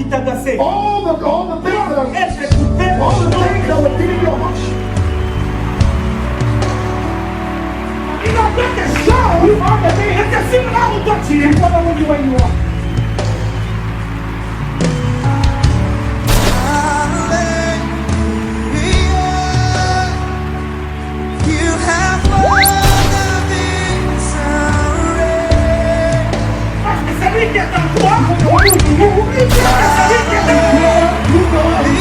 t'agaçait. all the things that are, Être écouté. all the things that were getting your heart. Il a fait des choses. You are the thing. Et c'est sur là où toi tu es. You follow you where you are. Parce que c'est lui qui est en toi. When you move, C'est lui qui est en toi. you go ahead.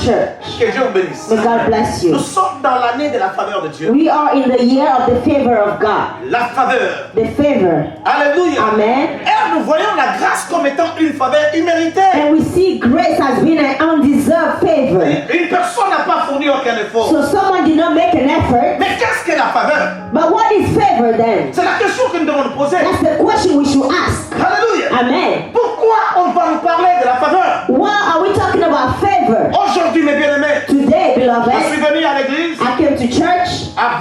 Church. Que Dieu vous bénisse. May God bless you. Nous sommes dans l'année de la faveur de Dieu. We are in the year of the favor of God. La faveur. The favor. Alléluia. Amen. Et nous voyons la grâce comme étant une faveur imméritée. And we see grace has been an undeserved favor. Une personne n'a pas fourni aucun effort. So someone did not make an effort. Mais qu'est-ce que la faveur? But what is favor then? C'est la question que nous devons nous poser. That's the question we should ask. Alléluia. Amen. Pourquoi on va nous parler de la faveur? Why are we talking about favor? Aujourd'hui, mes bien-aimés, Today, je beloved, suis venu à l'église I came to church à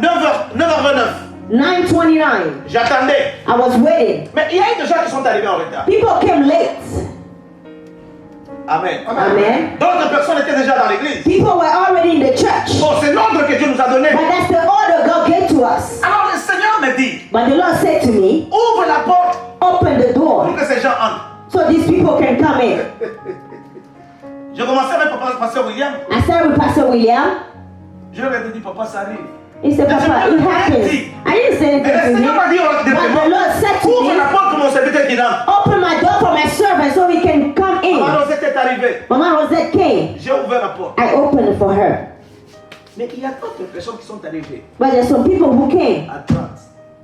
9h29. 9:29. J'attendais. I was waiting. Mais il y a des gens qui sont arrivés en retard. People came late. Amen. Amen. D'autres personnes étaient déjà dans l'église. People were already in the church. Bon, c'est l'ordre que Dieu nous a donné. But that's the order God gave to us. Alors le Seigneur me dit, But the Lord said to me, ouvre la porte open the pour door que ces gens entrent. so these people can come in. Je commençais avec Pasteur William. I started with Pastor William. Je lui ai dit, papa, ça arrive. He said, Papa, it happens. I didn't say Et anything le to Seigneur m'a him. dit, But the Lord said to ouvre la me, porte pour mon serviteur qui entre. open my door for my servant so he can come in. Maman Rosette est arrivée. Mama Rosette came. J'ai ouvert la porte. I opened it for her. Mais il y a d'autres personnes qui sont arrivées But there's some people who came à 30.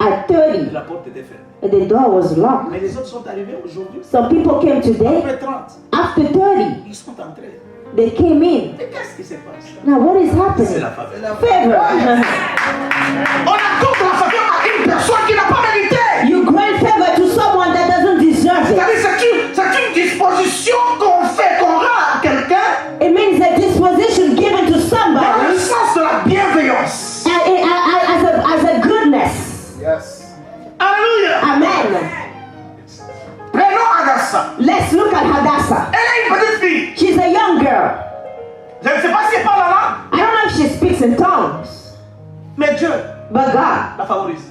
at Et 30 la porte était fermée. and the door was locked. Mais les autres sont arrivés aujourd'hui. Some people came today. Après 30, After 30, ils sont entrés. they came in. Et qu'est-ce qui se passe? Now what is C'est happening? la faveur. Favor. On accorde la faveur à une personne qui n'a pas mérité. You grant favor to someone that doesn't deserve it. C'est-à-dire, c'est une disposition qu'on fait, qu'on rend à quelqu'un It means a disposition given to dans le somebody sens de la bienveillance. as a goodness. Yes. Alléluia. Amen. Prenons Adassa. Let's look at Hadassah. Elle est une petite fille. She's a young girl. Je ne sais pas si elle parle la langue, I don't know if she speaks in tongues, mais Dieu but God la favorise.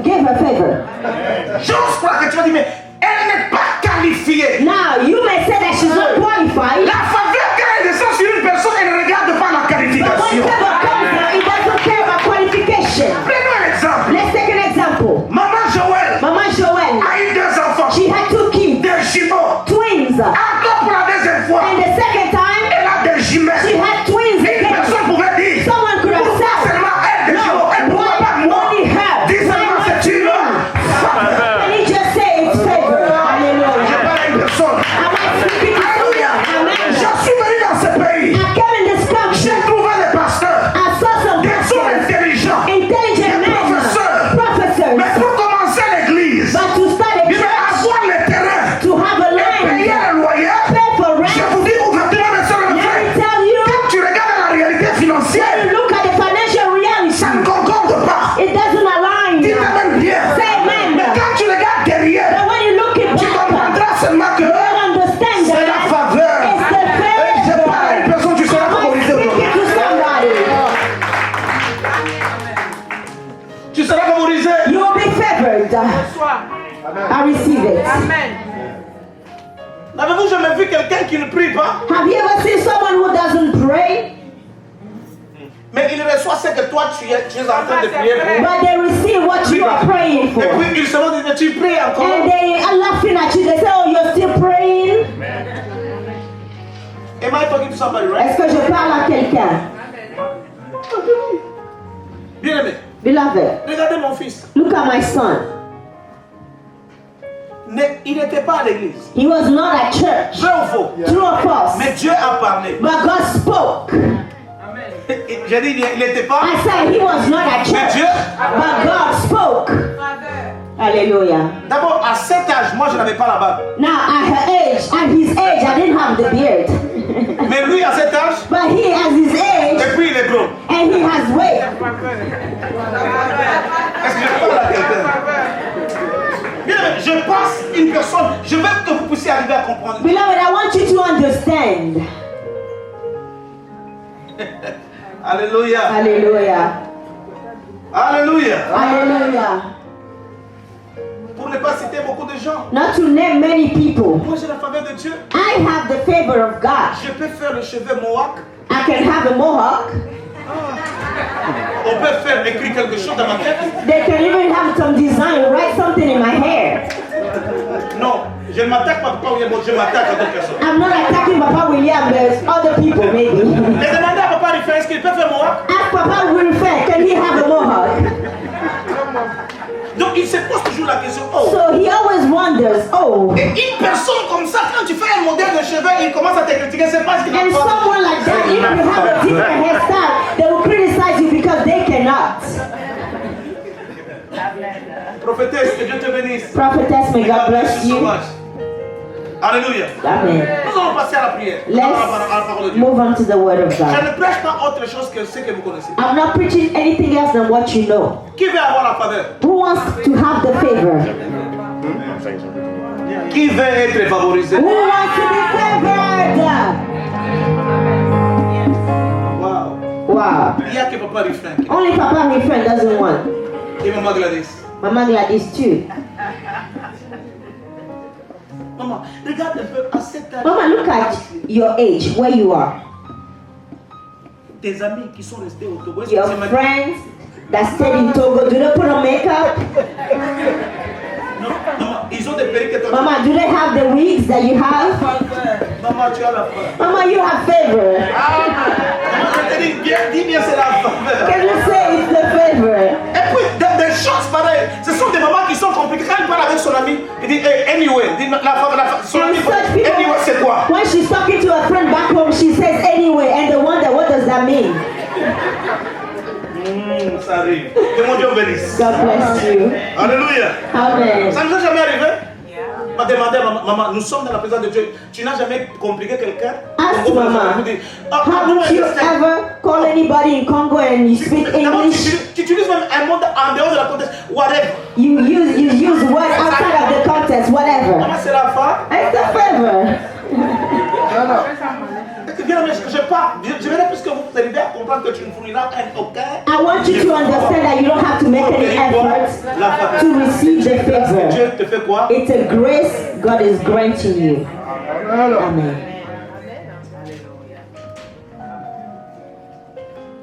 give her favor. J'ose croire que tu vas dire, mais elle n'est pas qualifiée. Now you may say that she's not qualified, La faveur, quand elle descend sur une personne, elle ne regarde pas la but when qualification. favor comes now, it doesn't care about qualification. Prenons un exemple. Let's take an example. Maman Joël Mama Joelle, a eu 2 enfants, she had 2 kids, des jumeaux. twins, Encore pour la deuxième fois, and the second time elle a des she jumelles. had twins Une again. personne pouvait dire, Someone could have pourquoi said, seulement elle des jumeaux et pourquoi pas moi? only her? Dis seulement c'est une faveur. Can you just say it's favor? Je Hallelujah. parle à une personne. Am I speaking to Alléluia. someone? Amen. Je suis venu dans ce pays. I came in this country. J'ai trouvé des pasteurs, I saw some des hommes pastors, intelligents. intelligent Des men, professeurs. professors, Mais pour commencer l'église, but to start a il va church, avoir le terrain, to have a payer land, le loyer. pay for Je rent. vous dis ouvertement, mes soeurs et mes Let me frères, tell you, quand tu regardes la réalité when financière, you look at the financial ça ne reality, concorde pas. it doesn't align. Dis même bien. Say amen. Mais quand tu regardes derrière, But when you look at tu back, comprendras seulement que you'll understand c'est la that faveur. it's the Et je parle à une favor. personne, tu seras Am I favorisé speaking aujourd'hui. to somebody? Tu seras favorisé. You will be favored. I receive it. N'avez-vous jamais vu quelqu'un qui ne prie pas, Have you ever seen someone who doesn't pray, mais il reçoit ce que toi tu es en train de prier pour? but they receive what you are praying for? Et puis ils se vont dire, tu pries encore. And they are laughing at you. They say, oh, you're still praying? Am I talking to somebody, right? Est-ce que je parle à quelqu'un? Bien aimé, Beloved, regardez mon fils. look at my son. Il n'était pas à l'église. He was not at church. Vrai ou faux? True or false? Mais Dieu a parlé. But God spoke. J'ai dit, il n'était pas. I said he was not at Mais Dieu. church. But God spoke. Hallelujah. D'abord, à cet âge, moi je n'avais pas la barbe. Now, at his age, I didn't have the beard. Mais lui, à cet âge, But he has his age et puis il est gros. and he has weight. Est-ce que je parle à quelqu'un? Bien, je passe une personne, je veux que vous puissiez arriver à comprendre. Beloved, I want you to understand. Alléluia. Hallelujah. Alléluia. Hallelujah. Pour ne pas citer beaucoup de gens. Not to name many people. Moi, j'ai la faveur de Dieu. I have the favor of God. Je peux faire le cheveu mohawk. I can have a mohawk. On peut faire écrire quelque chose dans ma tête. They can even have some design, write something in my hair. Non, je ne m'attaque pas à Papa William, je m'attaque à d'autres personnes. I'm not attacking Papa William, there's other people maybe. Mais demandez à Papa Rifain, est-ce qu'il peut faire mohawk? Ask Papa Wilfred, can he have a mohawk? Donc il se pose toujours la question, oh. So he always wonders, oh. Et une personne comme ça, quand tu fais un modèle de cheveux, il commence à te critiquer, c'est pas ce qu'il a And fait. someone like that, if you have a different hairstyle, they will criticize you because they cannot. Prophétesse, que Dieu te bénisse. Prophetess, may God bless you. Alléluia. Amen. Nous allons passer à la prière. À la parole de Let's Dieu. move on to the word of Je God. ne prêche pas autre chose que ce que vous connaissez. I'm not preaching anything else than what you know. Qui veut avoir la faveur? Who wants to have the favor? Qui veut être favorisé? Who wants to be favored? Wow. Wow. Il n'y a que Papa Rifain. Only Papa my friend doesn't want. Et Maman Gladys. Mama Gladys too. Maman, regarde un peu à cet âge. Mama, look at your age, where you are. Tes amis qui sont restés au Togo. Your friends that stayed in Togo, do they put on makeup? Non, maman, ils ont des perruques que toi. Mama, do they have the wigs that you have? Maman, tu as la faveur. Mama, you have favor. Maman, je te dis bien, dis bien, c'est la faveur. Can you say it's the favor? Et puis, des choses pareilles. Ce sont des mamans qui sont compliquées. Quand elle parle avec son ami, il dit, hey, anyway. Dit, son ami, And such people, anyway, c'est quoi? when she's talking to a friend back home, she says anyway, and they wonder what does that mean? Ça arrive. Que mon Dieu bénisse. God bless you. Alléluia. Amen. Ça ne nous est jamais arrivé? M'a demandé, maman, nous sommes dans la présence de Dieu. Tu n'as jamais compliqué quelqu'un? Ask Mama, haven't you ever called anybody in Congo and you speak English? Tu utilises même un mot en dehors de la contexte. Whatever. You use words outside of the context, whatever. Maman, c'est la fin. It's the favor. Je pars. Je verrai puisque vous arrivez à comprendre que tu ne fourniras aucun. I want you to understand that you don't have to make any efforts to receive the favor. Dieu te fait quoi? It's a grace God is granting you. Amen.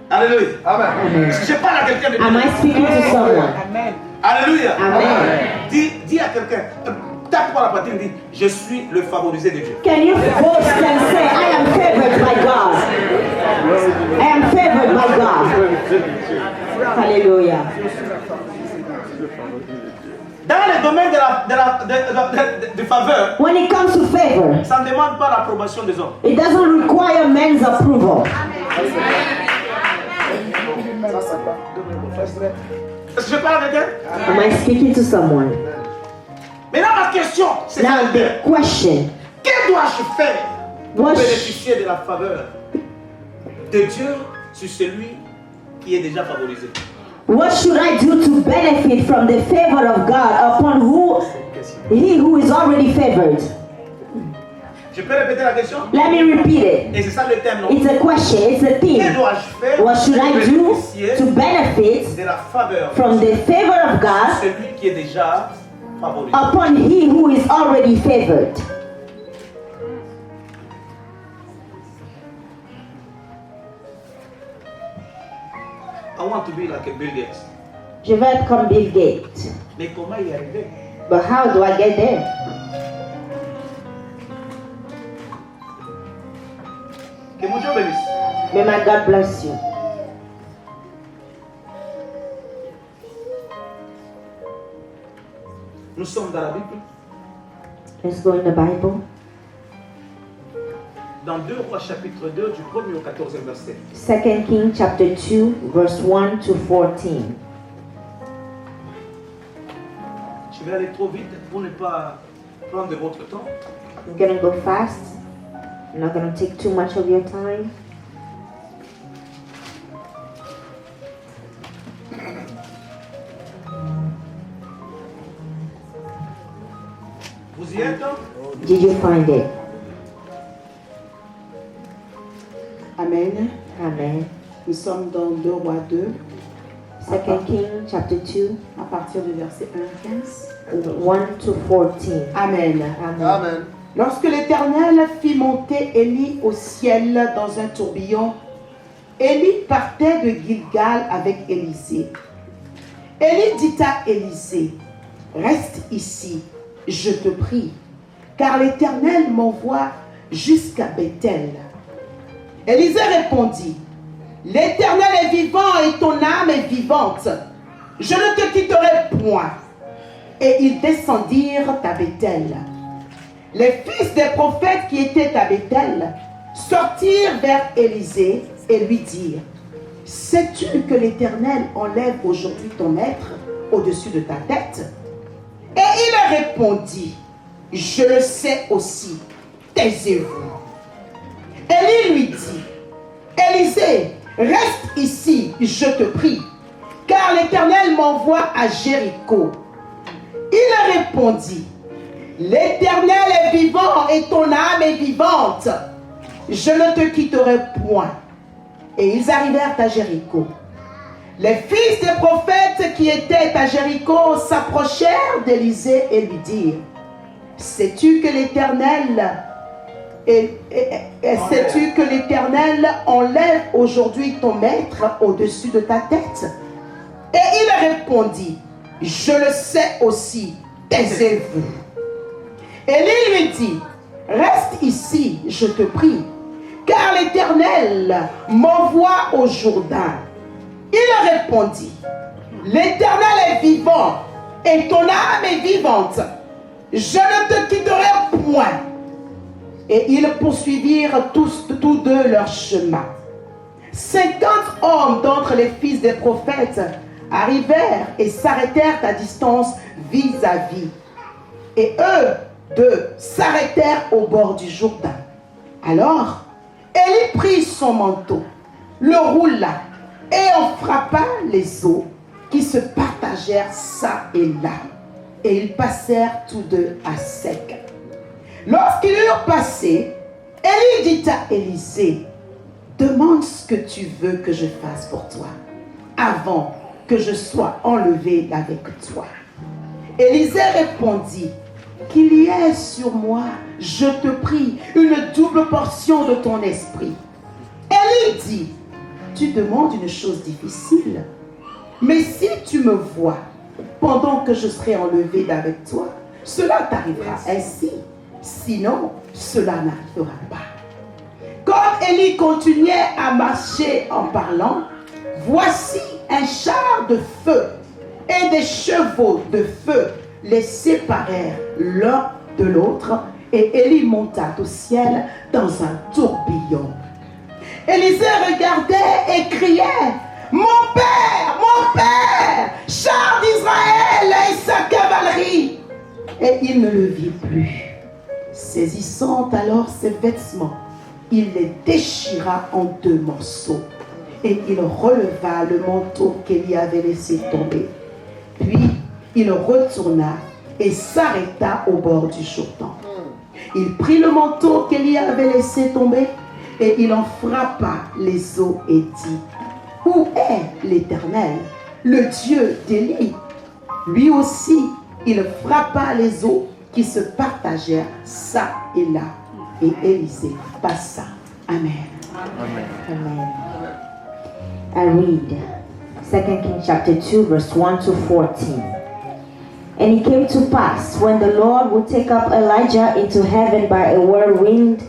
Alléluia. Amen. Est-ce que je parle à quelqu'un de Am I speaking to someone? Alléluia. Amen. Dis à quelqu'un. Tape-toi la poitrine, dis, je suis le favorisé de Dieu. Can you boast and say, I am favored by God? I am favored by God. Hallelujah. Dans le domaine de faveur, When it comes to favor, ça ne demande pas l'approbation des hommes. it doesn't require men's approval. Est-ce que je parle avec elle? Am I speaking to someone? Maintenant, la question, c'est Now the question, que dois-je faire pour What sh- bénéficier de la faveur de Dieu sur celui qui est déjà favorisé? what should I do to benefit from the favor of God upon he who is already favored? Je peux répéter la question? Let me repeat it. Et c'est ça le thème, non? It's a question, it's a Que theme. dois-je faire What should pour I do bénéficier to benefit de la faveur from the favor of de God celui qui est déjà favorisé? upon he who is already favored? I want to be like a Bill Gates. Je veux être comme Bill Gates. Mais comment y arriver? But how do I get there? Que mon Dieu bénisse. May my God bless you. Nous sommes dans la Bible, Let's go in the Bible. dans 2 Rois chapitre 2 du 1er au 14e verset. 2 Kings chapter 2, verse 1 to 14. Je vais aller trop vite pour ne pas prendre de votre temps. I'm gonna go fast. I'm not going to take too much of your time. Vous y êtes? Did you find it? Amen. Amen. Nous sommes dans 2 Rois 2, 2 King chapter 2, à partir du verset 1 à 15. 1 to 14. Amen. Amen. Amen. Lorsque l'Éternel fit monter Élie au ciel dans un tourbillon, Élie partait de Gilgal avec Élisée. Élie dit à Élisée, « Reste ici, je te prie, car l'Éternel m'envoie jusqu'à Bethel. » Élisée répondit, « L'Éternel est vivant et ton âme est vivante. Je ne te quitterai point. » Et ils descendirent à Bethel. Les fils des prophètes qui étaient à Bethel sortirent vers Élisée et lui dirent, « Sais-tu que l'Éternel enlève aujourd'hui ton maître au-dessus de ta tête ?» Et il répondit, « Je le sais aussi, taisez-vous. » Élie lui dit, « Élisée, reste ici, je te prie, car l'Éternel m'envoie à Jéricho. » Il répondit, « L'Éternel est vivant et ton âme est vivante. Je ne te quitterai point. » Et ils arrivèrent à Jéricho. Les fils des prophètes qui étaient à Jéricho s'approchèrent d'Élisée et lui dirent, « Sais-tu que l'Éternel sais-tu que l'Éternel enlève aujourd'hui ton maître au-dessus de ta tête? » Et il répondit, « Je le sais aussi, taisez-vous. » Élie lui dit, « Reste ici, je te prie, car l'Éternel m'envoie au Jourdain. » Il répondit, « L'Éternel est vivant et ton âme est vivante. Je ne te quitterai point. » Et ils poursuivirent tous deux leur chemin. 50 hommes d'entre les fils des prophètes arrivèrent et s'arrêtèrent à distance vis-à-vis. Et eux deux s'arrêtèrent au bord du Jourdain. Alors, Élie prit son manteau, le roula et en frappa les eaux qui se partagèrent çà et là. Et ils passèrent tous deux à sec. Lorsqu'ils eurent passé, Élie dit à Élisée, « Demande ce que tu veux que je fasse pour toi, avant que je sois enlevé avec toi. » Élisée répondit, « Qu'il y ait sur moi, je te prie, une double portion de ton esprit. » Élie dit, « Tu demandes une chose difficile, mais si tu me vois pendant que je serai enlevé d'avec toi, cela t'arrivera ainsi. Sinon, cela n'arrivera pas. » Comme Élie continuait à marcher en parlant, voici un char de feu et des chevaux de feu les séparèrent l'un de l'autre, et Élie monta au ciel dans un tourbillon. Élisée regardait et criait, « Mon père, char d'Israël et sa cavalerie !» Et il ne le vit plus. Saisissant alors ses vêtements, il les déchira en 2 morceaux. Et il releva le manteau qu'Élie avait laissé tomber. Puis il retourna et s'arrêta au bord du Jourdain. Il prit le manteau qu'Élie avait laissé tomber et il en frappa les eaux et dit, « Où est l'Éternel, le Dieu d'Élie ?» Lui aussi, il frappa les eaux qui se partagèrent çà et là. Et Élisée passa. Amen. Amen. Amen. I read 2 Kings chapter 2 verse 1 to 14. And it came to pass, when the Lord would take up Elijah into heaven by a whirlwind,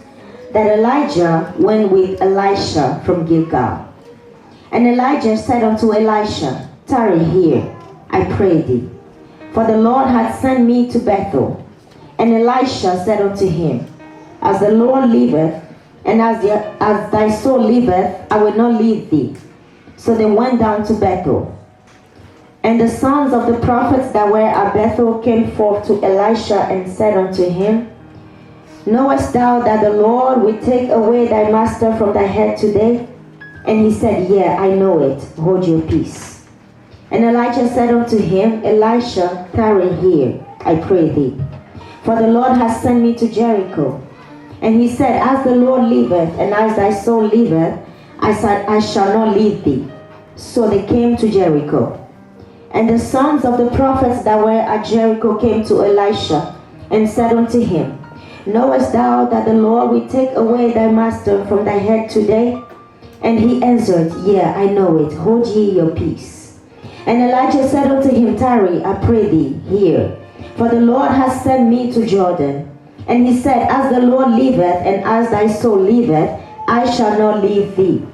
that Elijah went with Elisha from Gilgal. And Elijah said unto Elisha, Tarry here, I pray thee, for the Lord hath sent me to Bethel. And Elisha said unto him, As the Lord liveth, and as thy soul liveth, I will not leave thee. So they went down to Bethel. And the sons of the prophets that were at Bethel came forth to Elisha and said unto him, Knowest thou that the Lord will take away thy master from thy head today? And he said, Yeah, I know it. Hold your peace. And Elijah said unto him, Elisha, tarry here, I pray thee. For the Lord has sent me to Jericho. And he said, As the Lord liveth, and as thy soul liveth, I shall not leave thee. So they came to Jericho. And the sons of the prophets that were at Jericho came to Elisha, and said unto him, Knowest thou that the Lord will take away thy master from thy head today? And he answered, Yea, I know it. Hold ye your peace. And Elijah said unto him, Tarry, I pray thee, here. For the Lord has sent me to Jordan. And he said, As the Lord liveth, and as thy soul liveth, I shall not leave thee.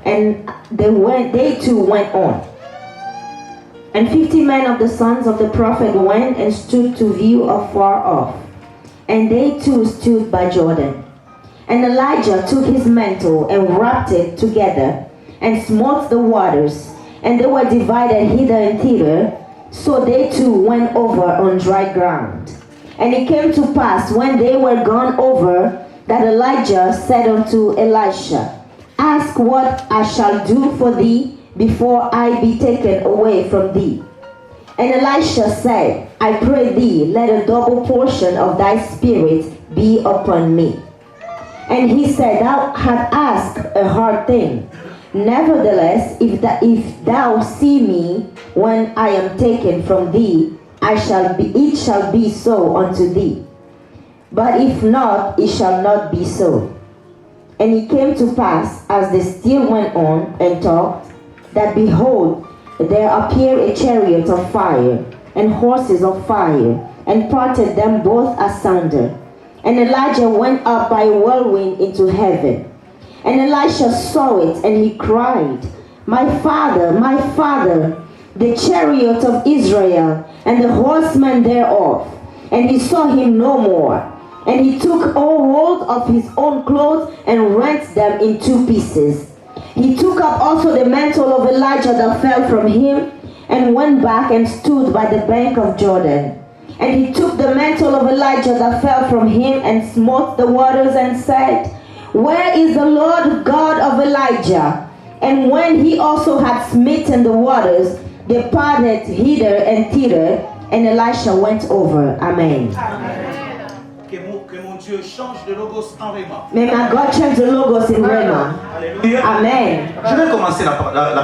And they two went on. And 50 men of the sons of the prophet went and stood to view afar off. And they too stood by Jordan. And Elijah took his mantle and wrapped it together, and smote the waters, and they were divided hither and thither, so they too went over on dry ground. And it came to pass, when they were gone over, that Elijah said unto Elisha, Ask what I shall do for thee before I be taken away from thee. And Elisha said, I pray thee, let a double portion of thy spirit be upon me. And he said, Thou hast asked a hard thing. Nevertheless, if thou see me when I am taken from thee, it shall be so unto thee. But if not, it shall not be so. And it came to pass, as they still went on and talked, that behold, there appeared a chariot of fire, and horses of fire, and parted them both asunder. And Elijah went up by a whirlwind into heaven. And Elisha saw it, and he cried, my father, the chariot of Israel, and the horsemen thereof. And he saw him no more. And he took hold of his own clothes, and rent them in two pieces. He took up also the mantle of Elijah that fell from him, and went back and stood by the bank of Jordan. And he took the mantle of Elijah that fell from him, and smote the waters, and said, Where is the Lord God of Elijah? And when he also had smitten the waters, they parted hither and thither, and Elisha went over. Amen. Que mon Dieu change de logos en Rhéma. May my God change the logos in Rhema. Alléluia. Amen. Je vais commencer la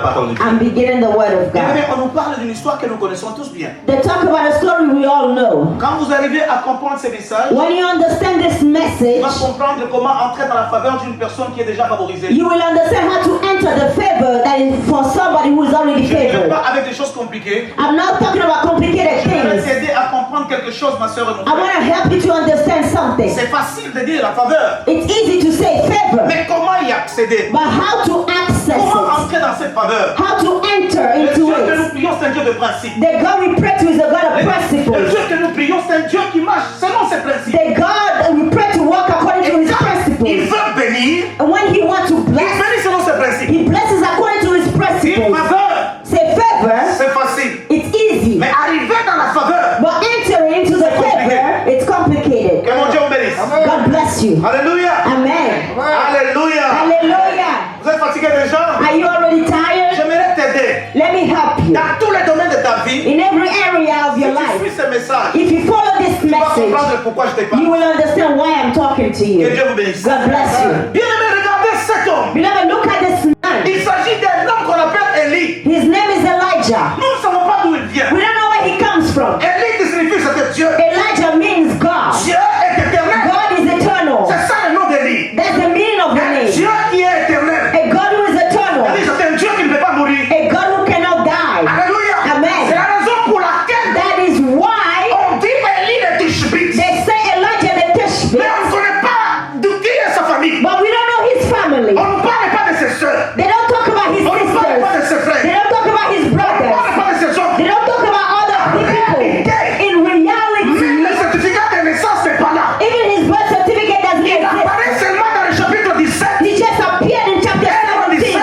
parole de Dieu. I'm beginning the word of Bien, God. on nous parle d'une histoire que nous connaissons tous bien. They talk about a story we all know. Quand vous arrivez à comprendre ces messages, When you understand this vous message, allez comprendre comment entrer dans la faveur d'une personne qui est déjà favorisée. you will understand how to enter the favor that is for somebody who is already Je ne viens favored. pas avec des choses compliquées. I'm not talking about complicated Je vais things. t'aider à comprendre quelque chose, ma soeur et mon I want frère. to help you to understand something. C'est facile de dire la faveur, It's easy to say favor, mais comment y accéder? but how to access Comment it? entrer dans cette faveur? How to enter Le into Dieu que nous it? prions, c'est un Dieu de principe. The God we pray to is a God of Le principles. Dieu que nous prions, c'est un Dieu qui marche selon ses principes. The God we pray to walk according to Et his quand il principles. veut bénir, And when he wants to il bless, bénit selon ses principes. he blesses according to his Une principles. faveur, Say favor, c'est facile. it's easy. Mais arriver dans la faveur, But entering into the favor, it's complicated. que mon Dieu vous bénisse. God bless you. Alléluia. Amen. Alléluia. Hallelujah. Vous êtes fatigué déjà? Are you already tired? J'aimerais t'aider. Let me help you. Dans tous les domaines de ta vie, In every area of si your tu life, suis ce message, if you follow this tu vas message, comprendre pourquoi je te parle. you will understand why I'm talking to Que you. Dieu vous bénisse. God bless you. Bien aimé, regardez cet homme. Beloved, look at this man. Il s'agit d'un homme qu'on appelle Élie. His name is Elijah. Nous ne savons pas d'où il vient. We don't know where he comes from. Élie qui signifie c'était Dieu. Elijah means God. Dieu est éternel. God is eternal. C'est ça le nom d'Élie. That's the meaning of the name. Dieu qui est éternel. A God who is eternal. C'est-à-dire c'est un Dieu qui ne peut pas mourir. A God who cannot die. Alléluia. Amen. C'est la raison pour laquelle That is why on dit Élie le Tishbite. they say Elijah the Tishbite. Mais on ne connaît pas d'où qui est sa famille. But we don't know his family. On ne parle pas de ses soeurs. They don't talk about his On ne parle pas de sisters. ses frères. They don't talk about his On ne brothers. parle pas de ses hommes. They don't talk about other people. In reality, Même le certificat de naissance n'est pas là. even his birth certificate doesn't Il exist. apparaît seulement dans le chapitre 17. He just appeared in chapter 17.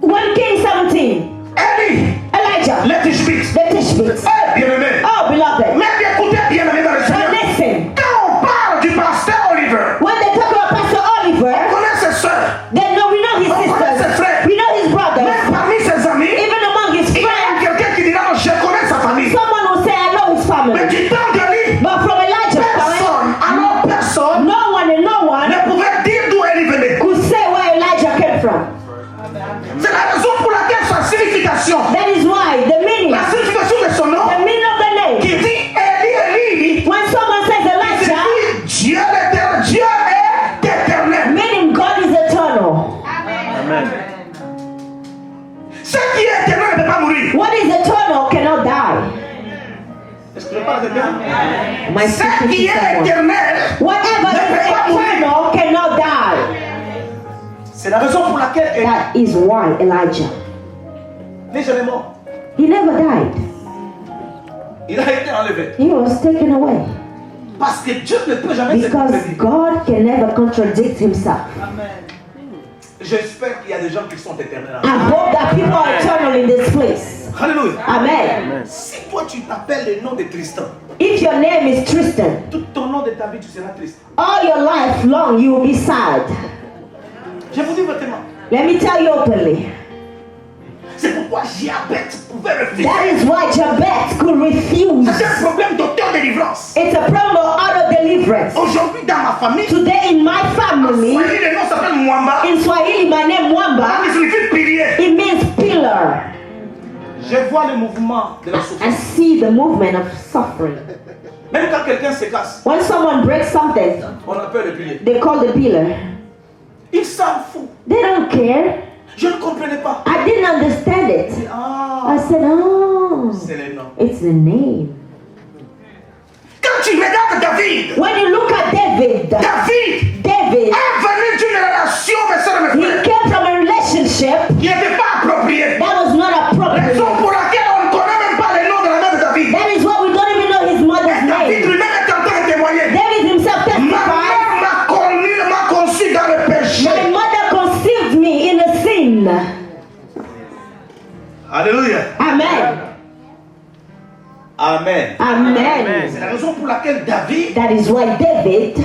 1 King 17. Élie, Elijah, le Tishbite. the Tishbite. Eh, bien aimé. Oh, beloved. Mais écoutez bien aimé dans le But Seigneur. listen, Quand on parle du pasteur Oliver, parle à quelqu'un. Am I Ce speaking qui to est someone? éternel, Whatever is eternal cannot die. c'est la raison pour laquelle That is why Elijah, n'est jamais mort. he never died. Il a été enlevé. He was taken away. Parce que Dieu ne peut jamais se Because contredire. God can never contradict himself. J'espère qu'il y a des gens qui sont éternels. I hope that people are eternal in this place. Alléluia. Amen. Si toi tu t'appelles le nom de Tristan, If your name is Tristan, tout ton nom de ta vie tu seras triste. all your life long you will be sad. Je vous dis vraiment. Let me tell you openly. C'est pourquoi Jabet pouvait refuser. That is why Jabez could refuse. C'est un problème d'auto-délivrance. It's a problem of auto deliverance. Aujourd'hui dans ma famille, Today in my family, Swahili, le nom s'appelle Mwamba. in Swahili my name Mwamba, Il signifie pilier. it means pillar. Je vois le mouvement de la I souffrance. see the movement of suffering. Même quand quelqu'un se casse, When someone breaks something, on appelle le pilier. they call the pillar. Il s'en fout. They don't care. Je ne comprenais pas. I didn't understand it. Ah, I said, oh, c'est le nom. it's the name. Quand tu regardes David, When you look at David David est venu d'une relation, mes soeurs et mes he frères, came from a relationship qui n'était pas appropriée. that was not appropriate. Raison pour laquelle on ne connaît même pas le nom de la mère de David. That is why we don't even know his mother's Et David name. lui-même est en train de témoigner. David himself Ma testified, mère m'a conçu dans le péché. my mother conceived me in a sin. Alléluia. Amen. Amen. Amen. C'est la raison pour laquelle David That is why David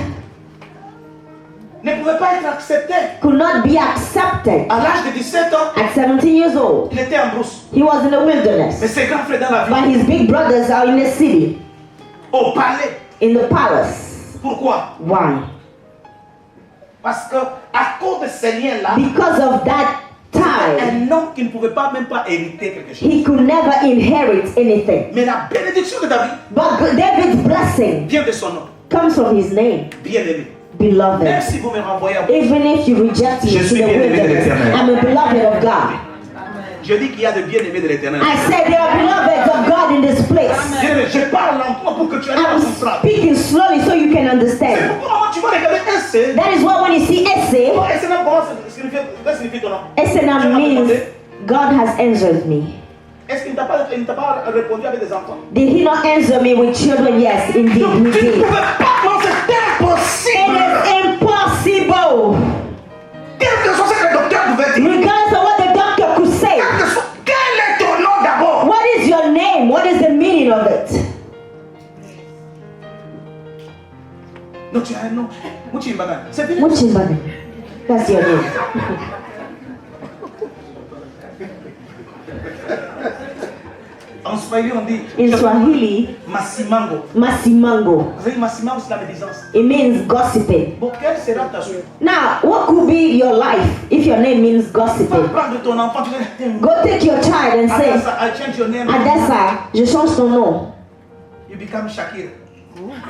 ne pouvait pas être accepté. could not be accepted. À l'âge de 17 ans, At 17 years old, il était en brousse. he was in the Mais wilderness. ses grands frères dans la But ville, his big brothers are in the city, au palais. in the palace. Pourquoi? Why? Parce que à cause de ces liens-là, Because of that time, un homme qui ne pouvait pas même pas hériter quelque chose. he could never inherit anything. Mais la bénédiction de David But David's blessing vient de son nom, comes from his name, bien-aimé. beloved. Même si vous me renvoyez à Even if you reject me Je to suis the bien-aimé de wilderness, l'Éternel. I'm a beloved of God. Je dis qu'il y a de bien-aimés de l'éternel. I said there are beloveds of God in this place. Bien-aimé, je parle lentement pour que tu ailles I'm dans ton phrase. speaking slowly so you can C'est understand. pourquoi tu vas regarder un C. That is why when you see essay, Et c'est même comment ça signifie ton nom. SNM means God has answered me. Est-ce qu'il ne t'a pas répondu avec des enfants? Did he not answer me with children? Yes, indeed, Donc, he tu ne did. pouvais pas, non, c'est impossible. It is impossible. Quel que soit ce que le docteur pouvait dire. Regardless of what the doctor could say. Quel est ton nom d'abord? What is your name? What is the meaning of it? Non, tu as un nom. Mouchimbagan. C'est fini. Muchimbane. That's your name. En Swahili, on dit In Swahili, Masimango. Masimango. Vous savez, Masimango, c'est la médisance. It means gossiping. Bon, quelle sera ta suite? Now, what could be your life if your name means Va gossiping? prendre ton enfant, tu dis, Go take your child and say, Adassa, I change your name. Adassa, je change ton nom. You become Shakira.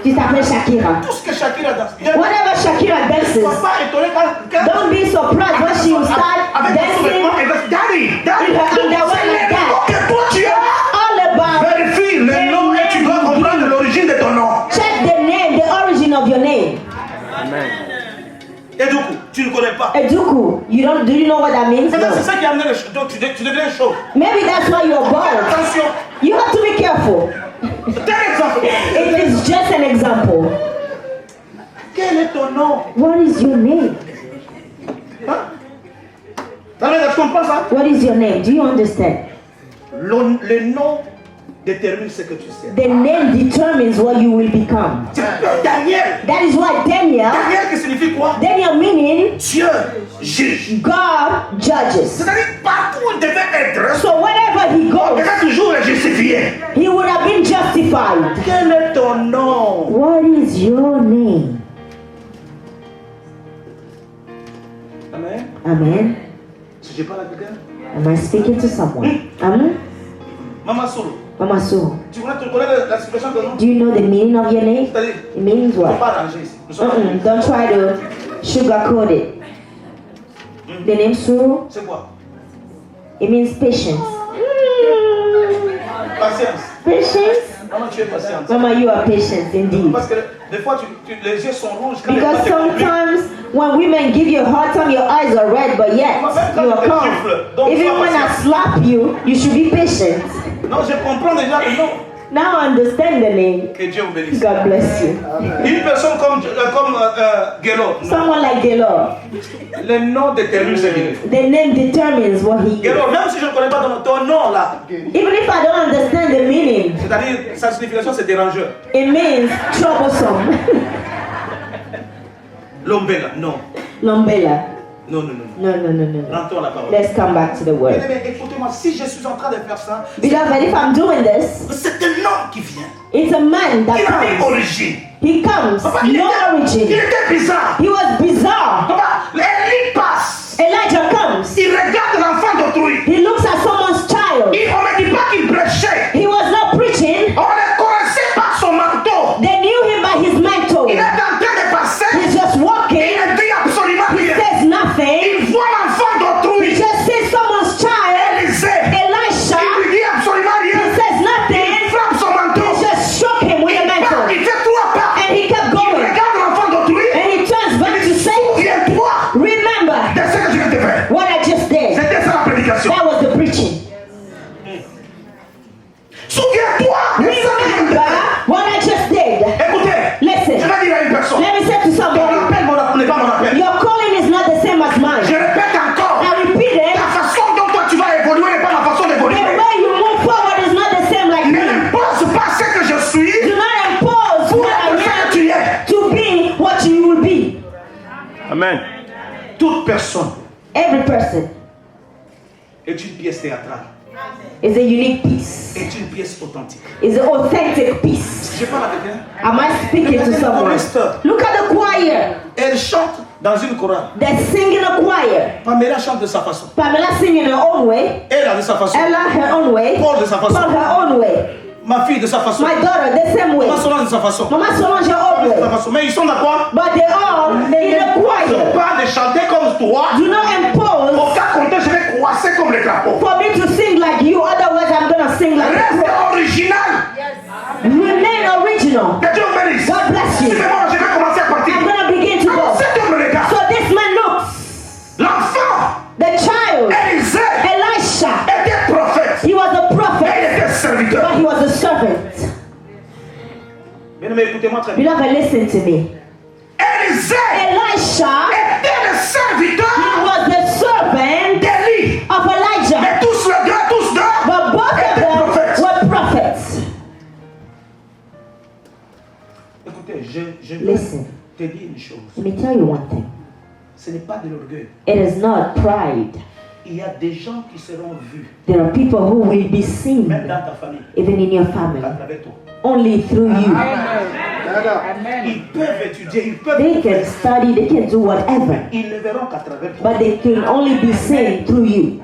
Tu t'appelles Shakira. Tout ce que Shakira danse. Whatever Shakira Ne sois dances, pas étonné quand don't be surprised when she will start avec ton sous-vêtement, dancing elle va dire, Daddy, Daddy. in her underwear like C'est that. que toi tu as. All about Vérifie le nom et tu dois comprendre l'origine de ton nom. check the name, the origin of your name. Et du coup, tu ne connais pas. Eduku, do you know what that means? C'est No. ça qui a amené le donc tu deviens chaud. Maybe that's why you're bold. Attention, You have to be careful. c'est un exemple. It is just an example. Quel est ton nom? What is your name? Hein? Tu comprends ça? What is your name? Do you understand? Le nom détermine ce que tu sais. The name determines what you will become. Daniel. That is why Daniel Qui signifie quoi? meaning Dieu juge. God judges. C'est-à-dire partout où il devait être, So wherever he il goes, devait toujours le justifier. he would have been justified. Quel est ton nom? What is your name? Amen. Amen. Si je parle à quelqu'un, Am I speaking to someone? Amen. Mama Solo. Mama Sue, Tu connais la situation de ton nom? do you know the meaning of your name? C'est-à-dire, It means il ne faut what? pas arranger ici. Nous sommes Don't try to sugarcoat it. The name Sue, C'est quoi? it means patience. Patience. Patience? Maman, tu es patiente. Mama, you are patient indeed. Parce que des fois, les yeux sont rouges. Quand les Because femmes te compliment. sometimes when women give you a hard time, your eyes are red, but yet you are calm. Even when I slap you, you should be patient. Non, je comprends déjà le nom. Now I understand the name. Que Dieu vous bénisse. God bless you. Une personne comme Gelo. Someone like Gelor, Le nom détermine ce qu'il est. the name determines what he is. Gelo, même si je ne connais pas ton nom là, Even if I don't understand the meaning, c'est-à-dire sa signification c'est dérangeur. it means troublesome. Lombella, non. Lombella. Non, non, non. No, no, no, no, no. Rentrons à la parole. Let's come back to the word. Mais écoutez-moi, si je suis en train de faire ça, Beloved, if I'm doing this, c'est un homme qui vient. it's a man that Il avait comes. origine. He comes, Papa, no il origin. était bizarre. He was bizarre. Papa, Élie passe. Elijah comes. Il regarde l'enfant d'autrui. He looks at someone's child. On ne dit pas qu'il prêchait. He was not preaching. On le connaissait par son manteau. They knew him by his mantle. Il est en train de passer. He's just Il walking. ne dit absolument He rien. says nothing. Il voit l'enfant He d'autrui. just sees someone's child. Élisée. Elisha. Il lui dit absolument He rien. says Il nothing. frappe son manteau. He just shook him with a mantle. Il fait 3 pas. And he kept Il going. regarde l'enfant d'autrui. And he turns back to say, Souviens-toi remember de ce que je viens de faire. what I just did. C'était ça la prédication. That was the preaching. Souviens-toi de ce que je viens de Remember faire. what I just did. Écoutez, Listen. je vais dire à une personne. Let me say to Ton somebody, appel n'est pas mon appel. your calling is not the same as Je mine. répète encore. I repeat it. La façon dont toi tu vas évoluer n'est pas la façon The d'évoluer. way you move forward is not the same like Ne me. m'impose pas ce que je suis Do not impose pour what être ce que I tu es. am to be what you will be. Amen. Toute personne Every person est une pièce théâtrale, is a unique piece. est une pièce authentique. Is an authentic piece. Je parle avec elle. Am I speaking to someone? Look at the choir. Elle chante dans une chorale. They're singing a choir. Pamela chante de sa façon. Pamela singing her own way. Elle a de sa façon. Ella her own way. Paul de sa façon. Paul her own way. Ma fille de sa façon. My daughter the same way. Maman Solange de sa façon. Mama Solange her own De sa way. façon. Mais ils sont d'accord. But they all in the choir. Pas de chanter comme toi. Do not impose Au cas contraire, je vais croiser comme les crapauds. for me to sing like you. Otherwise, I'm gonna sing like Reste you. original. Remain original. Que Dieu vous bénisse. God bless you. Suivez-moi, je vais commencer à partir. I'm gonna begin to Alors, go. cet homme me regarde. So this man looks. L'enfant, The child, Élisée, Elisha, était prophète. he was a Et prophet, il était serviteur. but he was a servant. Bien-aimé, écoutez-moi très bien. Beloved, listen to me. Élisée Elisha, était le he serviteur was the servant d'Élie. of Elijah, Mais tous les deux, but both of étaient them prophètes. were prophets. Écoutez, je veux Listen, te dire une chose. let me tell you one thing. Ce n'est pas de l'orgueil. It is not pride. Il y a des gens qui seront vus, There are people who will be seen, même dans ta famille, even in your à family, travers toi. only through you. Ils peuvent étudier, ils peuvent They can study, they can do whatever, ils ne verront qu'à travers toi. but they can only be seen through you.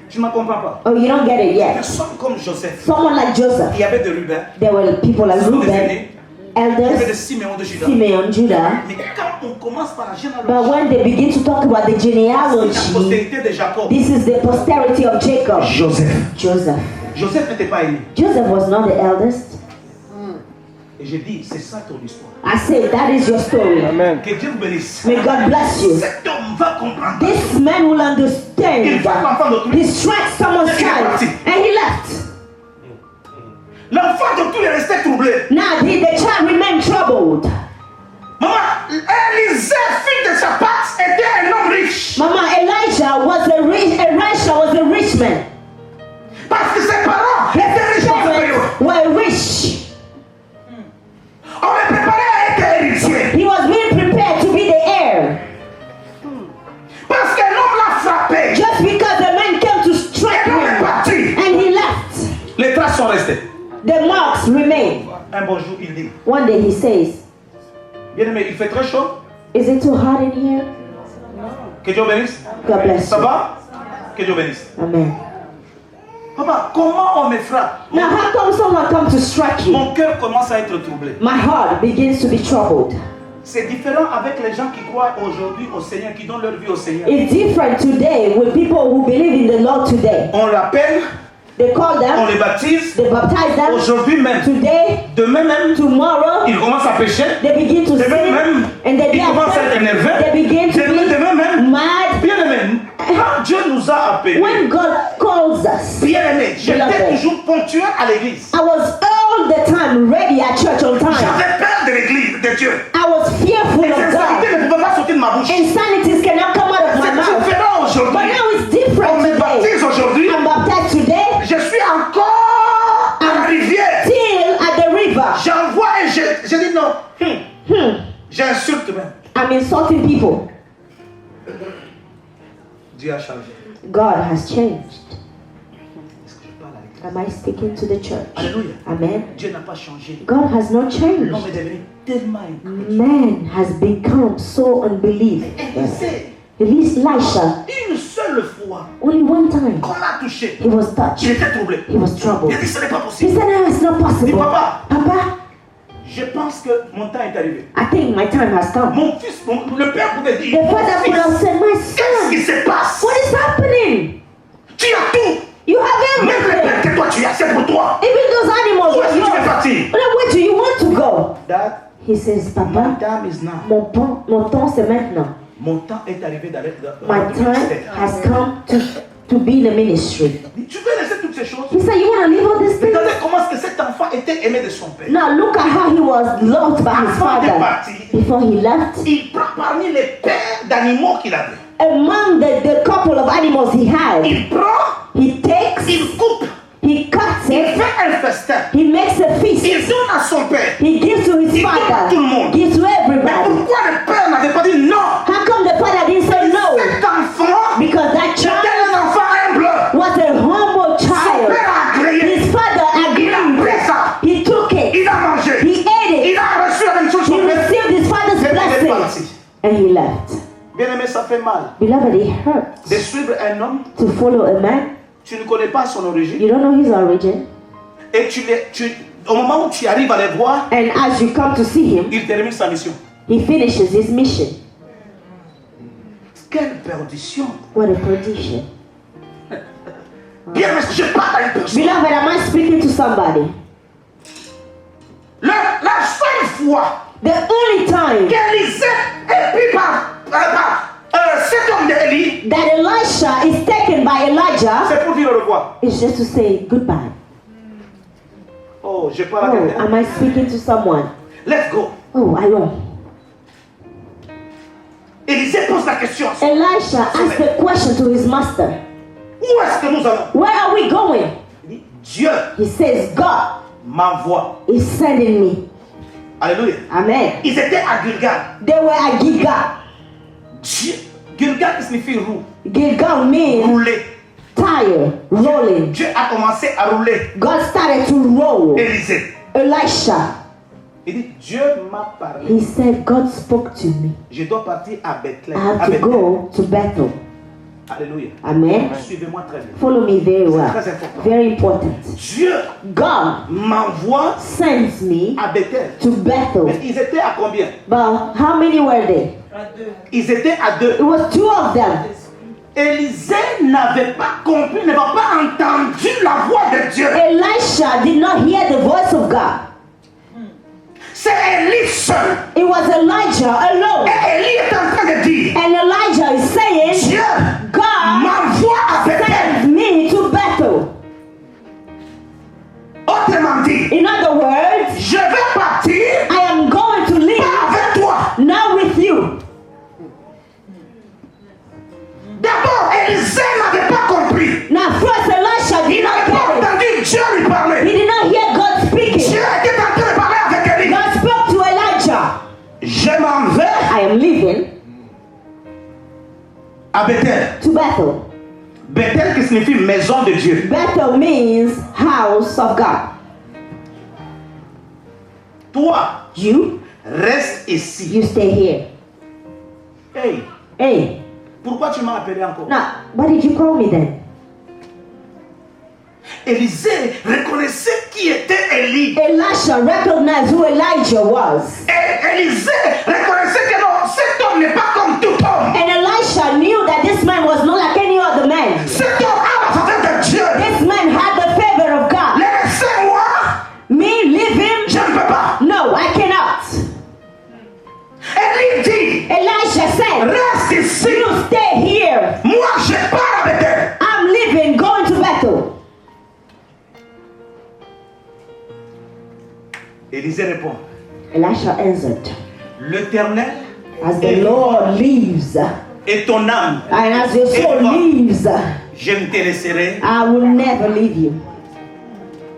Tu ne me comprends pas. Oh, you don't get it yet. Personne comme Joseph. Someone like Joseph. Il y avait de Ruben, There were people like ce sont des Reuben, aînés. Il y avait de elders, Simeon de Juda. Simeon, Judah. Mais quand on commence par la généalogie, But when they begin to talk about the c'est la genealogy, postérité de Jacob. this is the posterity of Jacob. Joseph. Joseph. Joseph n'était pas aîné. Joseph was not the eldest. Et j'ai dit, c'est ça ton histoire. I say that is your story. Que Dieu vous bénisse. May God bless you. Cet homme va comprendre. This man will understand. Il frappe l'enfant d'autrui. He strikes someone's child and he left. L'enfant d'autrui est resté troublé. Now the child remained troubled. Maman, Élisée, fille de sa patte, était un homme riche. Mama, Elisha was a rich man. Parce que ses parents étaient riches dans cette période. Parents were rich. On le préparait à être héritier. He was being prepared to be the heir. Parce que l'homme l'a frappé. Just because the man came to strike Et l'homme est him parti. and he left, Les traces sont restées. the marks remain. Un bon jour, il dit, One day he says, bien aimé, il fait très chaud. is it too hot in here? Que Dieu bénisse. God bless Ça you. va? Que Dieu bénisse. Amen. Papa, comment on me frappe? Now how come someone comes to strike you? Mon cœur commence à être troublé. My heart begins to be troubled. C'est différent avec les gens qui croient aujourd'hui au Seigneur, qui donnent leur vie au Seigneur. It's different today with people who believe in the Lord today. On l'appelle, They call on them, les baptise. they baptize them. Aujourd'hui même, Today, demain même, tomorrow, ils commencent à pécher. they begin to Demain sin, même, and the day ils commencent à être after, énervés. they begin to Demain be même, mad. bien aimé, quand Dieu nous a appelés, When God calls us, bien aimé, j'étais Beloved. toujours ponctuel à l'église. I was all the time ready at church on time. J'avais peur de l'église, de Dieu. I was fearful of L'insincérité God. ne pouvait pas sortir de ma bouche. Insanities cannot come out of my C'est mouth. différent But aujourd'hui. now it's On different me today. baptise aujourd'hui. I'm baptized today Je suis encore à la rivière. till at the river. J'envoie et je dis non. J'insulte même. I'm insulting people. Dieu a changé. God has changed. Est-ce que je parle avec Am I speaking to the church? Alléluia. Amen. Dieu n'a pas changé. God has not L'homme changed. est devenu tellement incroyable. Man has become so unbelieving. Élisée, Elisha, une seule fois, only one time, qu'on l'a touché, he was il touched. était troublé. He was Il troubled. a dit ce n'est pas He possible. said, no, it's not Dis possible. papa, Papa, je pense que mon temps est arrivé. I think my time has come. Mon fils, le père pouvait dire, The father mon could have fils, said, my qu'est-ce qui son, se passe? what is happening? Tu as tout. You have Même les everything. bêtes que toi tu as, c'est pour toi. Even those animals Où are est-ce que tu veux yours. partir? Now, where do you want to go? Dad, He says, my Papa, time is now. mon temps c'est maintenant. Mon temps est arrivé d'aller dans My le time ministère. has come to be in the ministry. Tu veux laisser toutes ces choses? He said, you want to leave all these things? Regardez comment est-ce que cet enfant était aimé de son père. Now look at how he was loved by his Avant de father. partir, Before he left, il prend parmi les pères d'animaux qu'il avait. among the couple of animals he had, Il prend, he takes, il coupe, he cuts il it, fait un festin. he makes a feast, Il donne à son père. he gives to his Il donne à father, tout le monde. gives to Mais everybody. pourquoi le père n'avait pas dit non? How come the father didn't say no? Cet enfant Because that était child un enfant humble. was a humble Son child. père a agréé. His father Il a agreed. pris ça. He took it. Il a mangé. He ate Il it. a reçu la même chose He son père. received his father's Il est blessing. parti. And he left. Bien aimé, ça fait mal. Beloved, it hurts De suivre un homme, to follow a man. tu ne connais pas son origine. You don't know his origin. Et au moment où tu arrives à les voir, And as you come to see him, il termine sa mission. he finishes his mission. Quelle perdition. What a perdition. Bien aimé, je parle à une personne. Beloved, am I speaking to somebody? La seule fois The only time qu'Élisée est pris par cet homme d'Élie, that Elisha is taken by Elijah c'est pour dire au revoir. is just to say goodbye. Oh, je parle à Oh, quelqu'un. am I speaking to someone? Let's go. Oh, allons. Élisée pose la question. Elisha asked the question to his master. Où est-ce que nous allons? Where are we going? Il dit, Dieu He says, God m'envoie. is sending me. Alléluia. Amen. Ils étaient à Gilgal. They were at Gilgal. Dieu. Gilgal qui signifie roue. Gilgal means Rouler. tire, rolling. Dieu a commencé à rouler. God started to roll. Élisée. Elisha, Il dit, Dieu m'a parlé. he said, God spoke to me. Je dois partir à I Bethléem. have À to Bethléem. go to Bethel. Alléluia. Amen. Suivez-moi très bien. Follow me very well. Très important. Very important. Dieu God m'envoie sends me à Bethel. to Mais Bethel. ils étaient à combien? But how many were they? Ils étaient à deux. It was two of them. Élisée n'avait pas compris, n'avait pas entendu la voix de Dieu. Elisha did not hear the voice of God. C'est Élie seul. It was Elijah alone. Et Élie est en train de dire, And Elijah is saying, Dieu God m'envoie à Bethel. sends me to Bethel. Autrement dit, In other words, je vais partir I am going to leave pas avec toi. now with you. D'abord, Élisée n'avait pas compris. Now first Elisha Il did not n'avait pas get it. entendu Dieu lui parler. He did not hear God speaking. Dieu était en train de parler avec Élie. God spoke to Elijah. Je m'en vais I am leaving à Bethel. to Bethel. Bethel qui signifie maison de Dieu. Bethel means house of God. Toi, You reste ici. stay here. Hey, Hey, pourquoi tu m'as appelé encore? now, why did you call me then? Élisée reconnaissait qui était Élie. Elisha recognized who Elijah was. Et Élisée reconnaissait que non, cet homme n'est pas comme tout homme. And Elisha knew that this man was not like any other man. Cet homme a la faveur de Dieu. This man had the Élisée répond, Elisha answered, l'Éternel as the Lord lives, et ton âme, and as your soul moi. lives, je ne te laisserai. I will never leave you.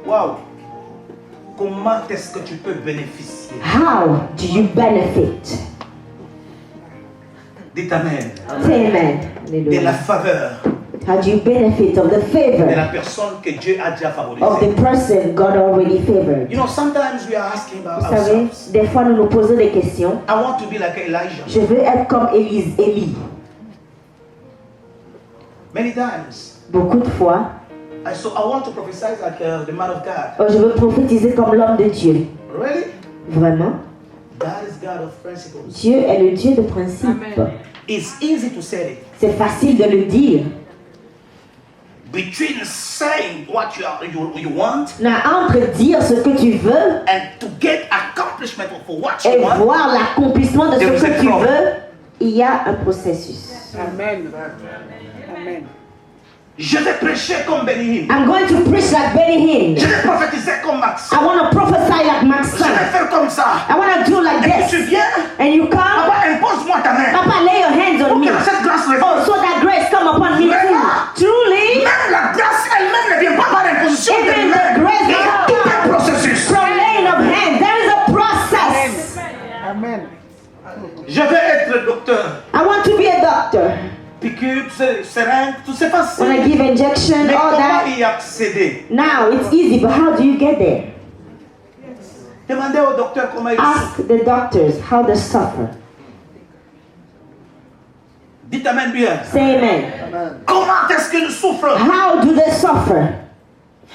Waouh! Comment est-ce que tu peux bénéficier? How do you benefit? Dites Amen. Say amen. De la Hallelujah. faveur How do you benefit of the de la favor personne que Dieu a déjà of favorisée. the person God already favored? You know, sometimes we are asking about Vous savez, ourselves. des fois nous nous posons des questions. I want to be like Elijah. Je veux être comme Élie. Many times. Beaucoup de fois, So I want to prophesy like the man of God. oh, je veux prophétiser comme l'homme de Dieu. Really? Vraiment, God is God of principles. Dieu est le Dieu de principe. It's easy to say it. C'est facile de le dire. Between saying what you want Mais entre dire ce que tu veux and to get accomplishment for what et you want, voir l'accomplissement de ce There is a que tu problem. veux, il y a un processus. Amen. Amen. je vais prêcher comme Béni. I'm going to preach like Benny Hinn. Je vais prophétiser comme Max. I want to prophesy like Max Je vais Son. faire comme ça. I want to do like Et puis tu this. viens, And you come, papa, impose-moi ta main. Papa, lay your hands on Pour me. que cette grâce Oh, repose. so that grace come upon me Vraiment. too. Truly, Même la grâce elle-même ne vient pas par l'imposition des Even mains. the grace Il y a of tout God. un processus. from laying of hands, there is a process. Amen. Je vais être docteur. I want to be a doctor. Piqûre, seringue, tout c'est facile. When I give injection, Mais all comment that. y accéder? Now it's easy, but how do you get there? Demandez au docteur comment il Ask the doctors how they suffer. Dites Amen bien. Say amen. Comment est-ce qu'ils souffrent? How do they suffer?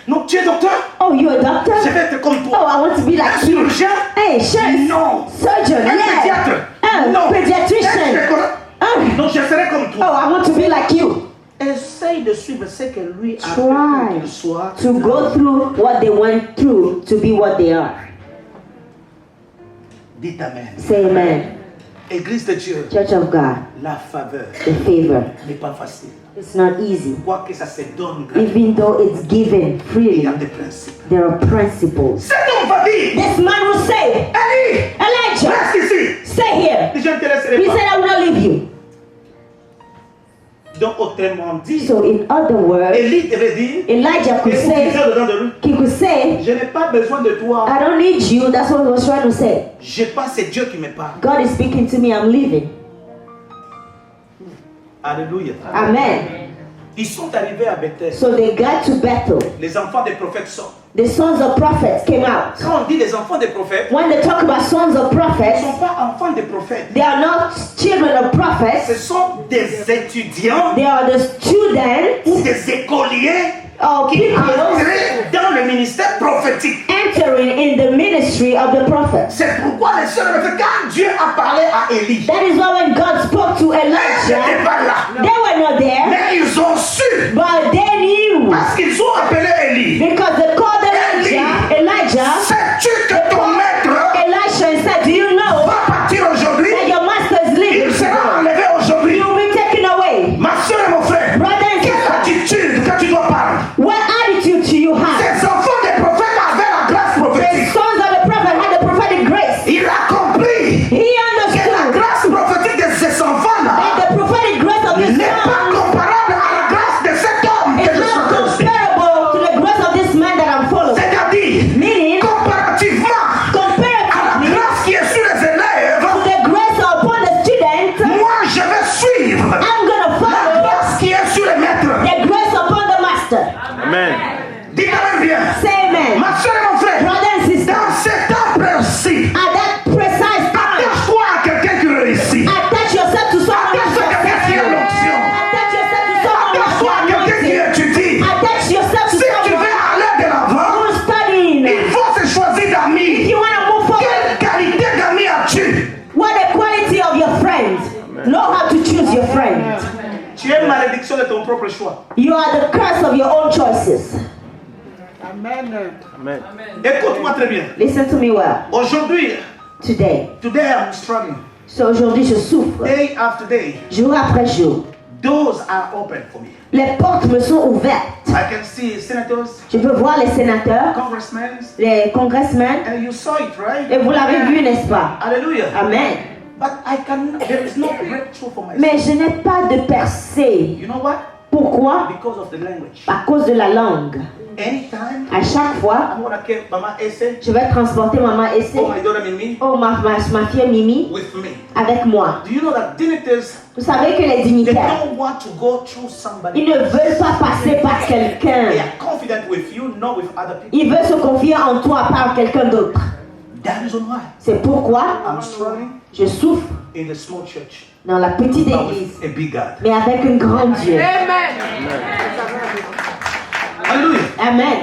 Non, tu es docteur? Oh, you're a doctor? Je vais être comme Oh, toi. I want to be Un like you. chirurgien? Hey, sure. Non. Surgeon, Un yeah. pédiatre? Non. Pediatrician. Un gynécologue? Non, je serai comme Oh, toi. I want to be like you. Essaye de suivre ce que lui a Try fait pour qu'il soit. to go through what they went through to be what they are. Dites Amen. Say amen. Église de Dieu, Church of God, la faveur the favor. n'est pas facile. It's not easy. Quoique ça se donne gratuitement, Even though it's given il freely, y a des principes. there are principles. Cet homme va dire, This man will say, Élie, Elijah, reste ici. stay here. Je ne te laisserai He pas. said, I will not leave you. Donc, autrement dit, So in other words, Élie devait dire, Elijah et could vous say, disait dedans de lui, he could say, je n'ai pas besoin de toi. I don't need you. That's what he was trying to say. Je passe, c'est Dieu qui me parle. God is speaking to me. I'm leaving. Alléluia. Amen. Ils sont arrivés à Bethel. So they got to Bethel. Les enfants des prophètes sortent. The sons of prophets came out. Quand on dit les enfants des prophètes, When they talk about sons of ils ne prophets, sont pas enfants des prophètes. they are not children of Ce prophets. sont des étudiants They are the students ou des écoliers of qui people entrent dans le ministère prophétique. entering in the ministry of the prophets. C'est pourquoi les sœurs me disent, quand Dieu a parlé à Élie, That is why when God spoke to ils n'étaient Elijah, pas là. they were not there, Mais ils ont su, but they knew parce qu'ils ont appelé Élie. because they called Elijah. Sais-tu que ton maître Elisha and said, do you know va partir aujourd'hui? that your master is Il leaving? sera enlevé aujourd'hui. You will be taken away. Ma soeur et mon frère, Brother and quelle sister, attitude que tu dois parler? what attitude do you have? Ces enfants des prophètes avaient la grâce The prophétique. sons of the prophet had the prophetic grace. Il a compris He que la understood grâce prophétique de ces enfants-là that the prophetic grace of this n'est pas son comparable à la grâce de cet homme que is je not suis. comparable to the grace of this man that I'm following. C'est-à-dire, Meaning, comparativement à la comparatively grâce qui est sur les élèves, to the grace upon the student, moi je vais suivre I'm going to la follow grâce qui est sur les maîtres. the grace upon the master. Amen. Dites-moi bien, Say amen. ma soeur et mon frère, Brother and sister, dans cet temps précis, at that precise time, attache-toi à quelqu'un qui réussit. attach yourself to someone who is Attache-toi à quelqu'un qui a successful. l'onction. Attach yourself to someone who Attache-toi à is quelqu'un qui anointed. étudie. Attach yourself to Si tu veux someone aller de l'avant, who is studying. il faut se choisir If d'amis. you want to move forward, Quelle qualité d'amis as-tu? what the quality of your friends. Know how to choose your friends. Tu es malédiction de ton propre choix. You are the curse of your own choices. Amen. Amen. Écoute-moi très bien. Listen to me well. Aujourd'hui, Today. today I'm struggling. So aujourd'hui je souffre. Day after day. Jour après jour. Doors are open for me. Les portes me sont ouvertes. I can see senators, Je peux voir les sénateurs, congressmen, les congressmen, and you saw it, right? et vous l'avez vu, n'est-ce pas? Hallelujah. Amen. But there is no breakthrough for myself. Mais je n'ai pas de percée. You know what? Pourquoi? Because of the language. À cause de la langue. Anytime À chaque fois, I'm gonna get Mama Ese, je vais transporter maman Essé, oh my daughter Mimi, oh ma fille Mimi, with me. avec moi. Do you know that dignitaries, Vous savez que les they dignitaires, don't want to go through somebody. ils ne veulent pas passer par quelqu'un. They are confident with you, not with other people. Ils veulent se confier en toi par quelqu'un d'autre. That is why C'est pourquoi I'm struggling je souffre in the small church, dans la petite but église, with a big God. mais avec un grand Dieu. Hallelujah. Amen.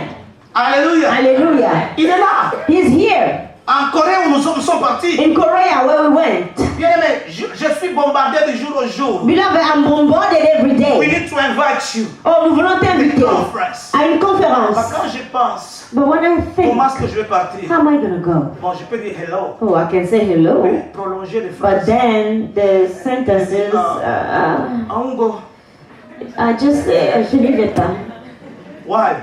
Hallelujah. Alléluia. Il est là. He's here. En Corée où nous sommes partis. In Korea where we went. Bien aimé, je suis bombardé de jour au jour. Beloved, I'm bombarded every We day. need to invite you Oh, nous voulons to a t'inviter conference. à une Parce conférence. que quand je pense, But when I think, comment est-ce que je vais partir? how am I gonna go? Bon, je peux dire hello. Oh, I can say hello. Mais prolonger les But phrases. then the sentences, Ango. I just, je ne vais pas. Why?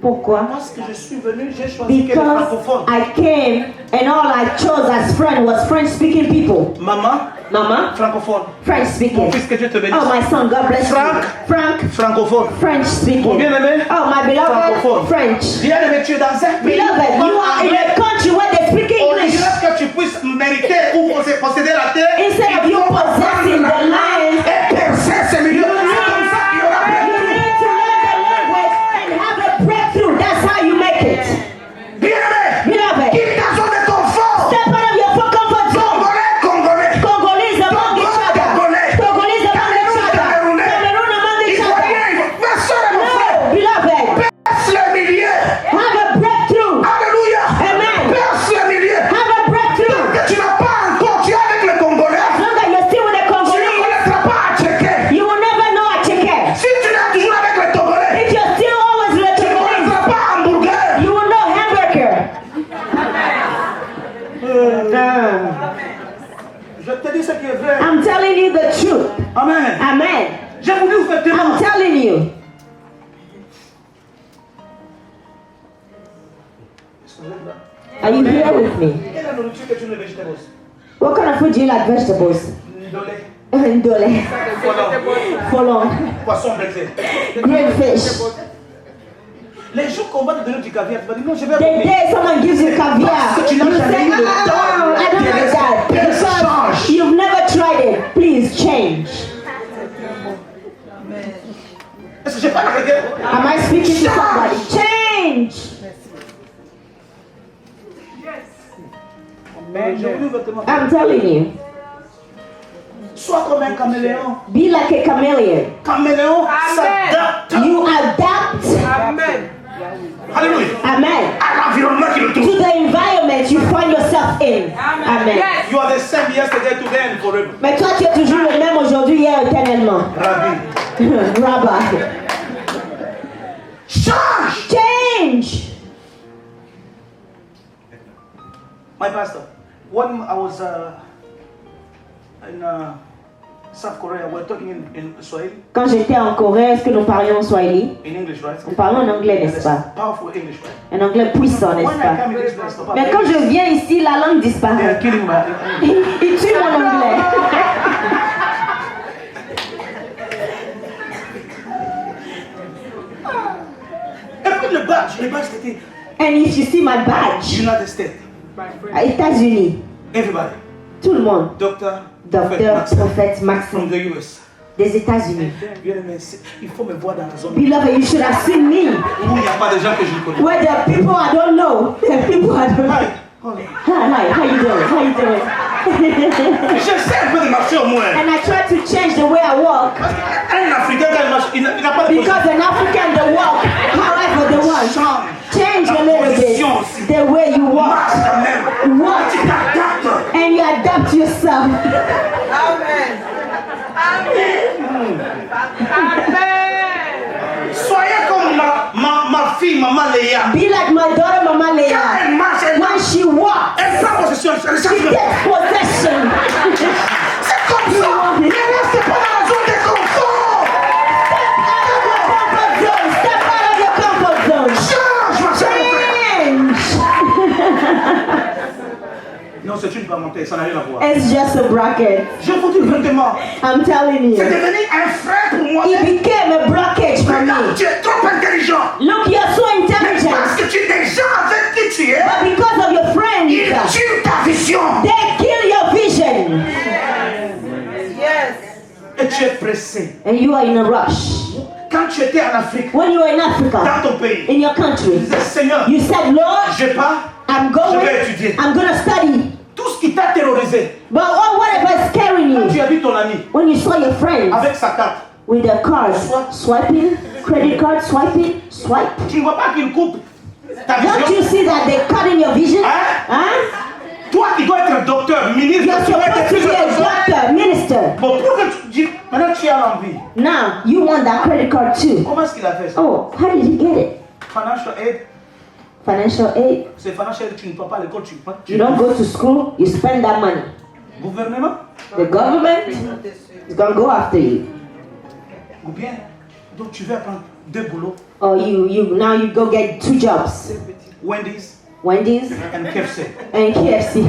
Pourquoi? Parce que je suis venu, j'ai choisi que les Because francophones. I came and all I chose as friend was French-speaking people. Maman, Mama, francophone. Mon French-speaking. fils, que Dieu te bénisse. Oh, my son, God bless Frank. you. Frank, Francophone. Mon French-speaking. bien-aimé, Oh, my Francophone. beloved, French. bien-aimé, tu es dans un pays. Beloved, you are in a country where they speak Au lieu English. que tu puisses mériter ou posséder la terre, Instead of il you faut possessing the land, et percer ces milieux. C'est comme ça qu'il y aura you breakthrough. need to learn the language and have a breakthrough. That's how you make it. Bien-aimé, Beloved, quitte ta zone de confort. step out of your comfort zone. Congolais. Congolese among each other. Congolese among each other. Cameroon among each other. Ma soeur et mon frère, No, beloved, perce les milieux. have a breakthrough. Alléluia. Amen. Perce les milieux. Have a breakthrough. Que tu n'as pas encore, tu es avec les Congolais. As long as you're still with the Tu ne Congolese, connaîtras pas à checker. you will never know a chicken. Si tu es toujours avec les Togolais, If you're still always with the tu ne Congolese, connaîtras pas hamburger. you will know hamburger. Je te dis ce qui est vrai. I'm telling you the truth. Amen. Amen. J'ai voulu vous faire I'm témoin. telling you. Are you here with me? Quelle est la nourriture que tu ne végétales? What kind of food do you like? Vegetables. Ndolé, Ndole. poisson, Folon. poisson braisé. Grilled fish. Les jours qu'on va te donner du caviar, tu vas dire non, je vais The revenir. day someone gives you caviar, Parce que tu you n'as jamais say, eu le temps I don't de like that. laisser Because change. you've never tried it. Please change. Est-ce que j'ai pas la rigueur? Am I speaking to somebody? Change. J'ai voulu vous faire témoin. I'm telling you. Sois comme un caméléon. Be like a chameleon. Caméléon s'adapte. You adapt. Alléluia. Amen. À l'environnement qui le To touche. the environment you find yourself in. Amen. You are the same yesterday, today and forever. Mais toi, tu es toujours le même aujourd'hui, hier, éternellement. Rabbi. Rabbi. Change. Change. My pastor, when I was in South Korea, we were talking in Swahili, Quand j'étais en Corée, est-ce que nous parlions en Swahili? in English, right? Nous parlons en anglais, n'est-ce It's pas? powerful English, right? Un anglais puissant, n'est-ce When I pas? come in this place, Papa, Mais quand je viens ici, la langue they are disparaît. killing my Il tue mon anglais. Et puis le badge c'était And if you see my badge, United States. États-Unis, Everybody. tout le monde, Docteur, docteur, prophète from Maxime, the US. des États-Unis. Bien aimé, il faut me voir dans la zone Beloved, you should have seen me. où il n'y a pas de gens que je ne connais. Where the people I don't know, the people I don't know. Hi. Hold on. Hi, how you doing? How you doing? J'essaie un peu de marcher au moins. And I try to change the way I walk. Un Africain, quand il marche, il n'a pas de Because an African, they walk however they want. Change. Change a little bit the way you walk. Marche quand même. Walk Tu t'adaptes. and you adapt yourself. Soyez comme ma fille, maman Léa. Be like my daughter, Mama Quand Leah. elle marche, elle When she walks, elle prend possession. Elle she change. takes possession. C'est comme ça. Ne restez pas dans la zone de confort. Non, c'est une parenthèse, ça n'a rien à voir. It's just a bracket. Je vous dis vraiment, I'm telling c'est you. devenu un frein pour moi. It became a blockage for Regarde, me. tu es trop intelligent. Look, you're so Mais parce intelligent. que tu es des gens avec qui tu es, But because of your ils friends, tuent ta vision. they kill your vision. Et tu es pressé. And you are in a rush. Quand tu étais en Afrique, When you were in Africa, dans ton pays, in your tu country, disais, Seigneur, you said, Lord, je pars, I'm je going, vais étudier. I'm going to study. Tout ce qui t'a terrorisé, But whatever is scaring quand tu you, as vu ton ami when you saw your friends avec sa carte, with their cards, swiping, credit card, swiping, swipe. tu ne vois pas qu'il coupe ta Don't vision. you see that they're cutting your vision? Hein? Huh? Toi qui dois être docteur, ministre, You're tu dois être supposed to be a plusieurs choses. doctor, minister. Bon, pour que tu dis, maintenant tu as l'envie. Now, you want that credit card too. Comment est-ce qu'il a fait ça? Oh, how did he get it? Financial aid, Financial aid. c'est financial aid, tu ne vas pas à l'école, tu prends. You don't go to school, you spend that money. Gouvernement, The government is going to go after you. ou bien, donc tu vas prendre 2 boulots, Or now you go get 2 jobs. Wendy's Wendy's and KFC. and KFC.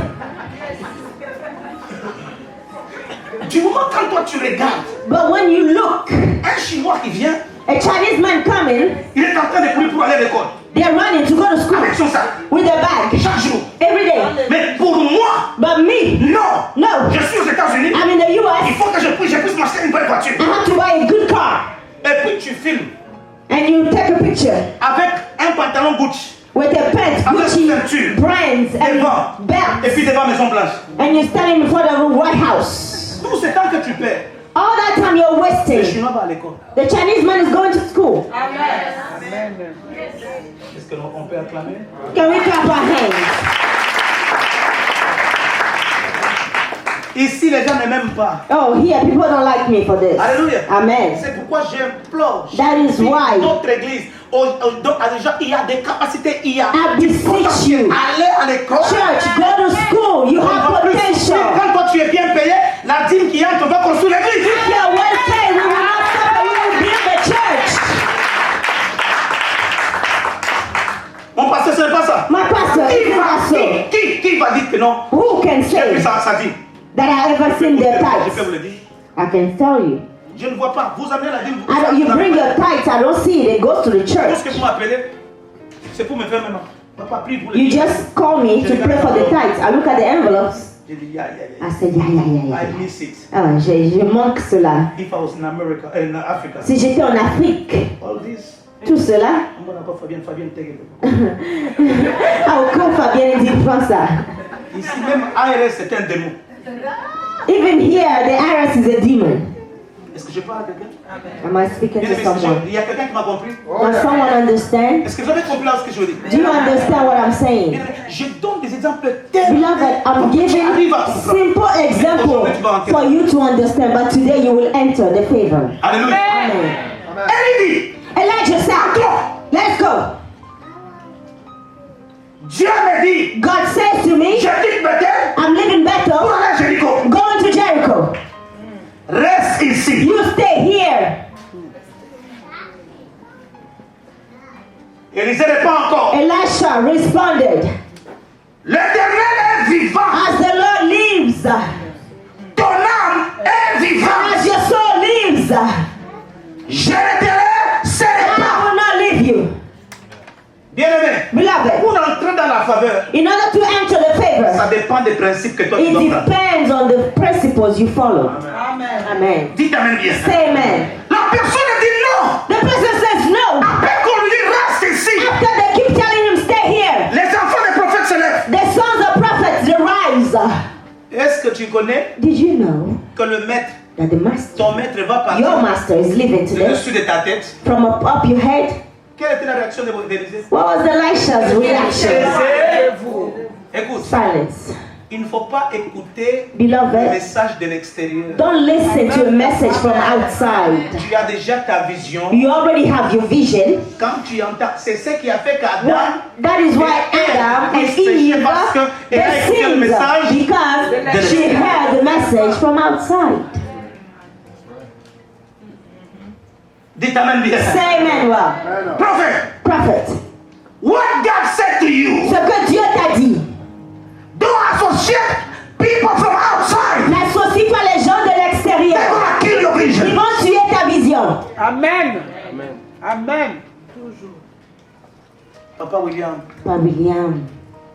Du moment quand toi tu regardes, But when you look, un Chinois qui vient, a Chinese man coming, il est en train de courir pour aller à l'école, they're running to go to school avec son sac, with their bag chaque jour. every day. Mais pour moi, But me, non. no. Je suis aux États-Unis, I'm in the il US. faut que je puisse m'acheter une belle voiture. I have to buy a good car. Et puis tu filmes And you take a picture avec un pantalon Gucci, with a pants, avec Gucci, ceinture, brands, devant, and et belts. puis devant Maison Blanche. And you're standing before the White House. Tout ce temps que tu perds, All that time you're le wasting. Chinois va à l'école. The Chinese man is going to school. Est-ce qu'on peut acclamer? Can we clap our hands? Ici, les gens ne m'aiment pas. Oh, here, people don't like me for this. Alléluia. Amen. C'est pourquoi j'implore. That is why. Notre église, il y a des capacités, il y a I du beseech potentiel. you. Allez à l'école. Church, go to school. You On have va plus potential. souffrir. Quand toi tu es bien payé, la dîme qui entre va construire l'église. If you're well paid, we will not suffer. We will build the church. Mon pasteur, ce n'est pas ça. My pastor, Qui it's va, not so. qui va dire que non? Who can J'ai pris say sa dîme. that I ever seen their Je peux tithes? vous le dire. I can tell you. Je ne vois pas. Vous amenez la dîme. I don't, you bring your tithes, I don't see it. It goes to the Tout ce church. que vous m'appelez, c'est pour me faire même. Papa, prie pour le You dire. just call me to pray for the tithes. I look at the envelopes. J'ai dit, yeah. I said, yeah. I miss it. Ah, je manque cela. If I was in America, in Africa. Si j'étais en Afrique, All this. tout cela, On va pas Fabienne Tegel. au cours Fabien dit prends ça. Ici même ARS c'est un démon. Even here, the IRS is a demon. Est-ce que je parle à quelqu'un? Am I speaking Bien to aimé, someone? il y a quelqu'un qui m'a compris? Does someone understand? Est-ce que vous avez compris là ce que je veux dire? Do you understand what I'm Bien saying? aimé, je donne des exemples tels Beloved, I'm pour que tu giving arrives à comprendre. simple example for you to understand, but today you will enter the favor. Alléluia. Amen. Elle dit, Elijah said, let's go. Dieu me dit, God says to me, je quitte Bethel I'm leaving pour Bethel, aller à Jéricho. going to Jericho. Reste ici. You stay here. Élisée répond encore. Elisha responded, L'Éternel est vivant. as the Lord lives, Ton âme est as vivante. your soul lives, Je ne te laisserai I pas. will not leave you. Bien-aimé, Beloved, pour entrer dans la faveur, in order to enter the ça favor, dépend des principes que toi tu it dois prendre. depends on the principles you follow. Amen. Dites amen bien. Say amen. La personne dit non. The person says no. Après qu'on lui reste ici, After they keep telling him stay here, les enfants des prophètes se lèvent. the sons of prophets they rise. Est-ce que tu connais Did you know que le maître, that the master, ton maître va your partir master is living du today dessus de ta tête? from up your head? Quelle était la réaction d'Élisée? What was Elisha's reaction? Écoute, Silence. il ne faut pas écouter le Beloved, message de l'extérieur. don't listen to a message from outside. Tu as déjà ta vision. You already have your vision. Quand tu entends, c'est ce qui a fait qu'Adam That is why Adam and Eve they sinned because she heard the message from outside. Dites amen bien. Say amen well. Prophète, Prophet, what God said to you, ce que Dieu t'a dit, don't associate associate people from outside. N'associe pas les gens de They're l'extérieur. gonna kill your Ils vision. vont tuer ta vision. Amen. Amen. Papa William, Pas William.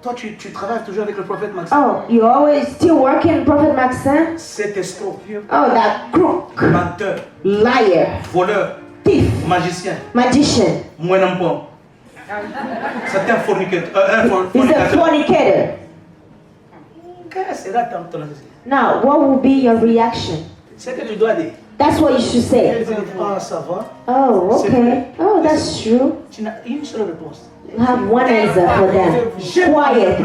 toi tu travailles toujours avec le prophète Maxime. Oh, you always still working, Prophet Maxim? Cet escroc, Oh, that crook, menteur, liar, voleur, thief, magicien, magician. moins d'un point. C'est un fornicateur. He's a fornicator. Quelle sera ton attitude? Now, what will be your reaction? C'est que tu dois dire. That's what you should say. Ah, ça va. Oh, okay. Oh, that's true. Tu n'as une seule réponse. You have one answer for them. Quiet.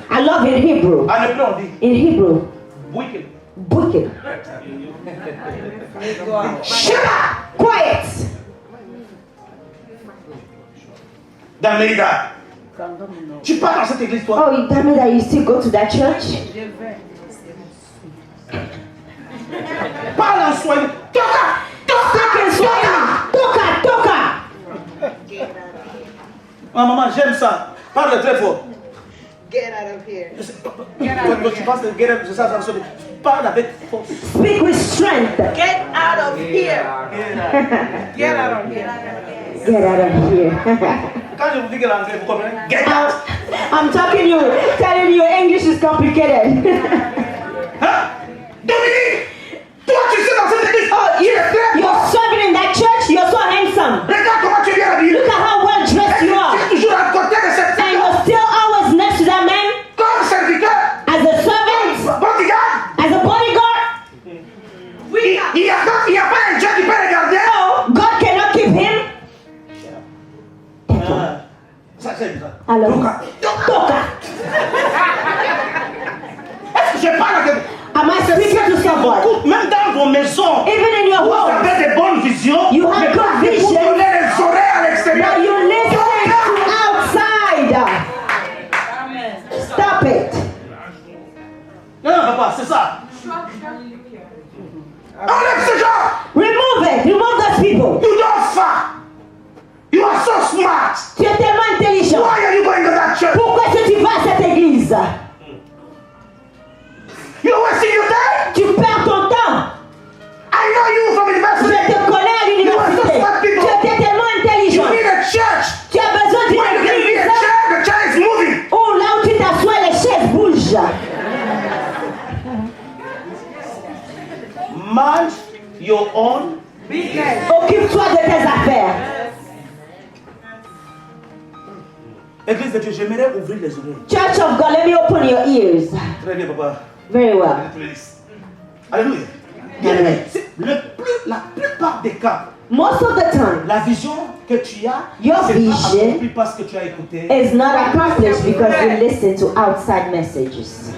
I love in Hebrew. En hébreu, on dit In Hebrew, wicked. wicked. Shut up! Quiet. Dans Mérida. Tu pars dans cette église, toi. Oh, you tell me that you still go to that church? Parle en soi. Toka! Speak in Swahili. Toka, toka. Ah, maman, j'aime ça. Parle très fort. Get out of here. Quand tu penses que guerre, c'est ça, ça sonne. Parle avec force. Speak with strength. Get out of here. Get out of here. Get out of here. Quand je vous dis que l'anglais, vous comprenez? Get out! I'm talking you, telling you English is complicated. Hein? Dominique! Toi, tu sais dans cette église. Oh, tu es très you're fort. serving in that church, you're so handsome. Regarde comment tu es bien habillé. Look at how well dressed you Tu are. es toujours à côté de cette And you're still always next to that man comme serviteur. as a servant, Bodyguard. as a bodyguard. Il n'y a pas un Dieu qui peut regarder. No, God cannot keep him. Ça, c'est bizarre. Alors, Toka. toka. Est-ce que je parle avec Am I speaking to someone? même dans vos maisons, Even in your vous home, avez des bonnes visions, You have mais good pas que vous vision. donnez les oreilles à l'extérieur. but you're listening to outside. Stop it. Non, papa, c'est ça. Enlève ce genre. Remove it. Remove those people. You don't fuck. You are so smart. Tu es tellement intelligent. Why are you going to that church? Pourquoi est-ce que tu vas à cette église? You're wasting your time. Tu perds ton temps. I know you from Je university. te connais à l'université. Tu étais tellement You intelligent. need a church. Tu as besoin When you d'une can be a église chair, the chair is moving. où là où tu t'assois, les chaises bougent. Mind your own. Occupe-toi de tes affaires. Église de Dieu, j'aimerais ouvrir les oreilles. Church of God, let me open your ears. Très bien, papa. Very well. Alléluia. Amen. La plupart des cas, Most of the time, la vision que tu as, Your c'est pas vision accompli parce que tu as écouté. is not accomplished because you listen to outside messages.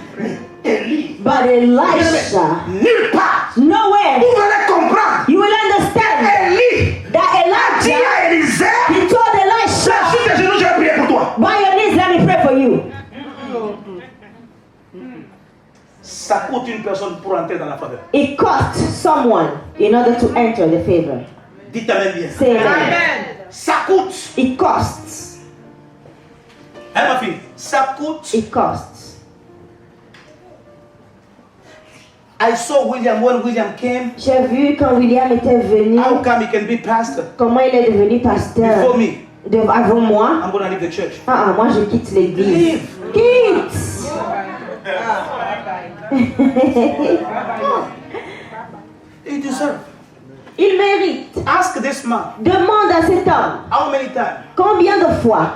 Élie, But Elisha, nulle part. nowhere, Vous allez comprendre. you will understand Élie that a dit Elijah, à Élisée, he told Elisha, sur tes genoux, je vais prier pour toi. by your knees, let me pray for you. Ça coûte une personne pour entrer dans la faveur. It cost someone in order to enter the favor. Dites amen bien. Say amen. Amen. Ça coûte. It costs. Hein, ma fille? Ça coûte. It costs. I saw William when William came. J'ai vu quand William était venu, How come he can be pastor? comment il est devenu pasteur Before me, avant moi. I'm going to leave the church. Moi je quitte l'église. Leave. Quitte. He deserves. Il mérite. Ask this man. Demande à cet homme How many times? combien de fois.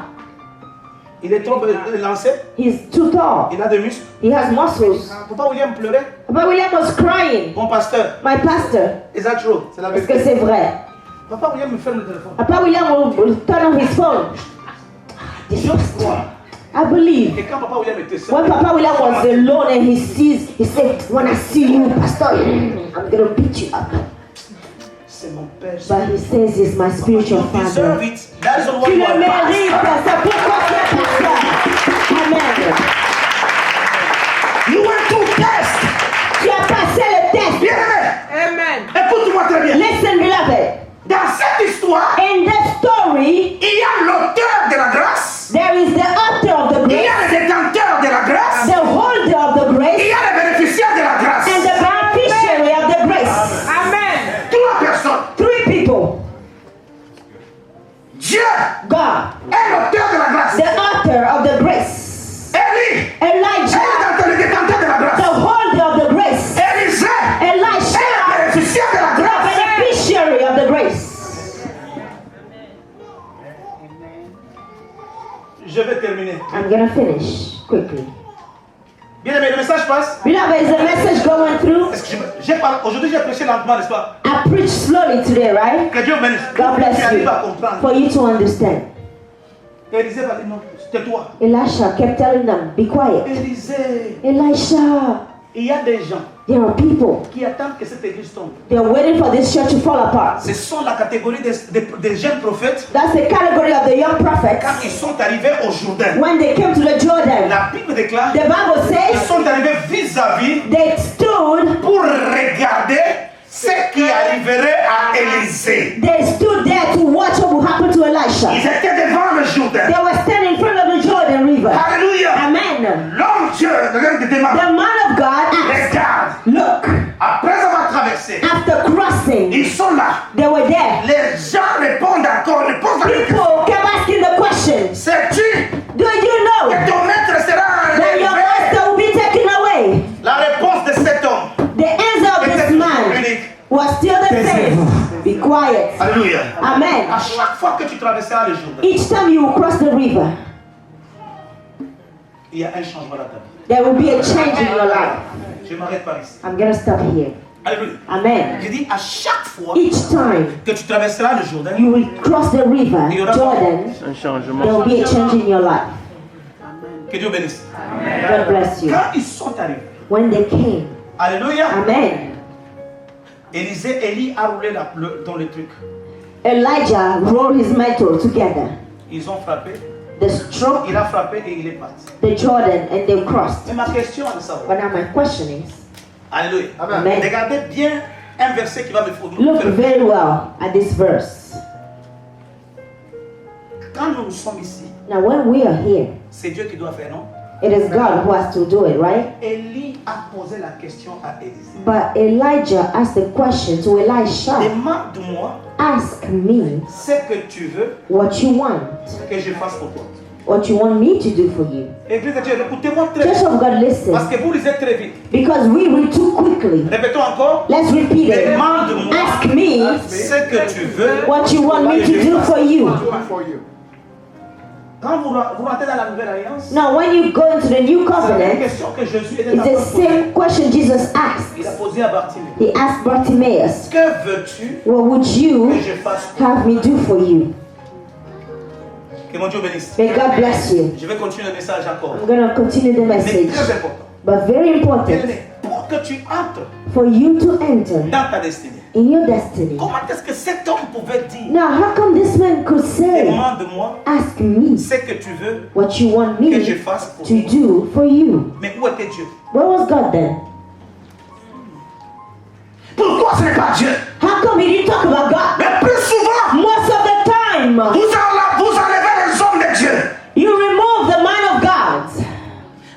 Il est trop lancé. He's too tall. Il a des muscles. He has muscles. Papa William pleurait. Papa William was crying. Mon pasteur. My pastor. Is that true? C'est la Est-ce que vérité. c'est vrai? Papa William me ferme le téléphone. Papa William will turn on his phone. Je crois. I believe. Et quand Papa William était seul, When Papa William was alone and he said, when I see you, Pastor, I'm going to beat you up. c'est mon père. But he says he's my spiritual You deserve father. it. That is what Tu you le are mérites, pastor. c'est pourquoi tu es pasteur. Amen. You went to test. Tu as passé le test. Bien aimé. Amen. Écoute-moi très bien. Listen, beloved. Dans cette histoire, In the story, il y a l'auteur de la grâce. there is the author of the Il y grace, a le détenteur de la grâce. the holder of the grace, gonna finish quickly. Bien aimé, le message passe. Beloved, is the message going through? Est-ce que aujourd'hui j'ai prêché lentement, n'est-ce pas? I preach slowly today, right? Que Dieu bénisse. God bless Tu you. arrives à comprendre. For you to understand. Élisée va dire non, tais-toi. Elisha kept telling them, be quiet. Élisée, Elisha, il y a des gens there are people. qui attendent que cette église tombe. They're waiting for this church to fall apart. Ce sont la catégorie des jeunes prophètes That's the category of the young quand prophets. ils sont arrivés au Jourdain. When they came to the Jordan, La Bible déclare the Bible qu'ils says sont arrivés vis-à-vis they stood, pour regarder ce qui arriverait à Élisée. they stood there to watch what would happen to Elisha. Ils étaient devant le Jourdain. They were standing in front of the Jordan River. Alléluia. Amen. L'homme Dieu, le démarre. The man of God asked, Regarde, look, après avoir traversé, after crossing, ils sont là. they were there. Les gens répondent encore, posent la question. People kept asking the question, Sais-tu do you know que ton maître sera that your enlevé? master will be taken away? La réponse de cet homme The answer of était this man unique. was still the same. Be quiet. Alléluia. Amen. À chaque fois que tu traverseras le Jourdain, Each time you will cross the river, il y a un changement dans ta vie. there will be a change in your life. Je m'arrête par ici. I'm going to stop here. Alléluia. Amen. Je dis à chaque fois Each time que tu traverseras le Jourdain, you will cross the river, Jordan, Un changement. there will be a change in your life. que Dieu bénisse. God bless you. Quand ils sont arrivés, When they came, Alléluia, Amen. Élie a roulé dans le truc. Elijah rolled his mantle together. Ils ont frappé, They struck il a frappé et il est parti. the Jordan and they crossed. Mais ma question est de savoir. But now my question is, Alléluia. Amen. Regardez bien un verset qui va me faire. look very well at this verse. Quand nous sommes ici, Now when we are here, c'est Dieu qui doit faire, non? it is God who has to do it, right? Élie a posé la question à Élisée. But Elijah asked the question to Elisha, Demande-moi ask me ce que tu veux what you want, que je fasse pour toi. what you want me to do for you. Église de Dieu, écoutez-moi très Church vite. of God, listen, Parce que vous lisez très vite. because we read too quickly. Répétons encore. Let's repeat it. Demande-moi Ask me ce que tu veux. what you want me to do for you. Quand vous rentrez dans la nouvelle alliance, Now, when you go into the new c'est la covenant, question que Jésus était en it's train the de poser. same question Jesus asked. Il a posé à Bartimée. He asked Bartimaeus, Que veux-tu what would que you je fasse pour toi? have me do for you? Que mon Dieu bénisse. May God bless you. Je vais continuer le message encore. I'm going to continue the Mais message. très important. But very important, Bien-aimé, pour que tu entres for you to enter dans ta destinée, in your destiny. comment est-ce que cet homme pouvait dire Now, how come this man could say, demande-moi ask me ce que tu veux what you want que je me fasse pour to toi? do for you? Mais où était Dieu? Where was God then? Pourquoi ce n'est pas Dieu? How come he didn't talk about God? Mais plus souvent, Most of the time, vous enlevez les hommes de Dieu. you remove the man of God.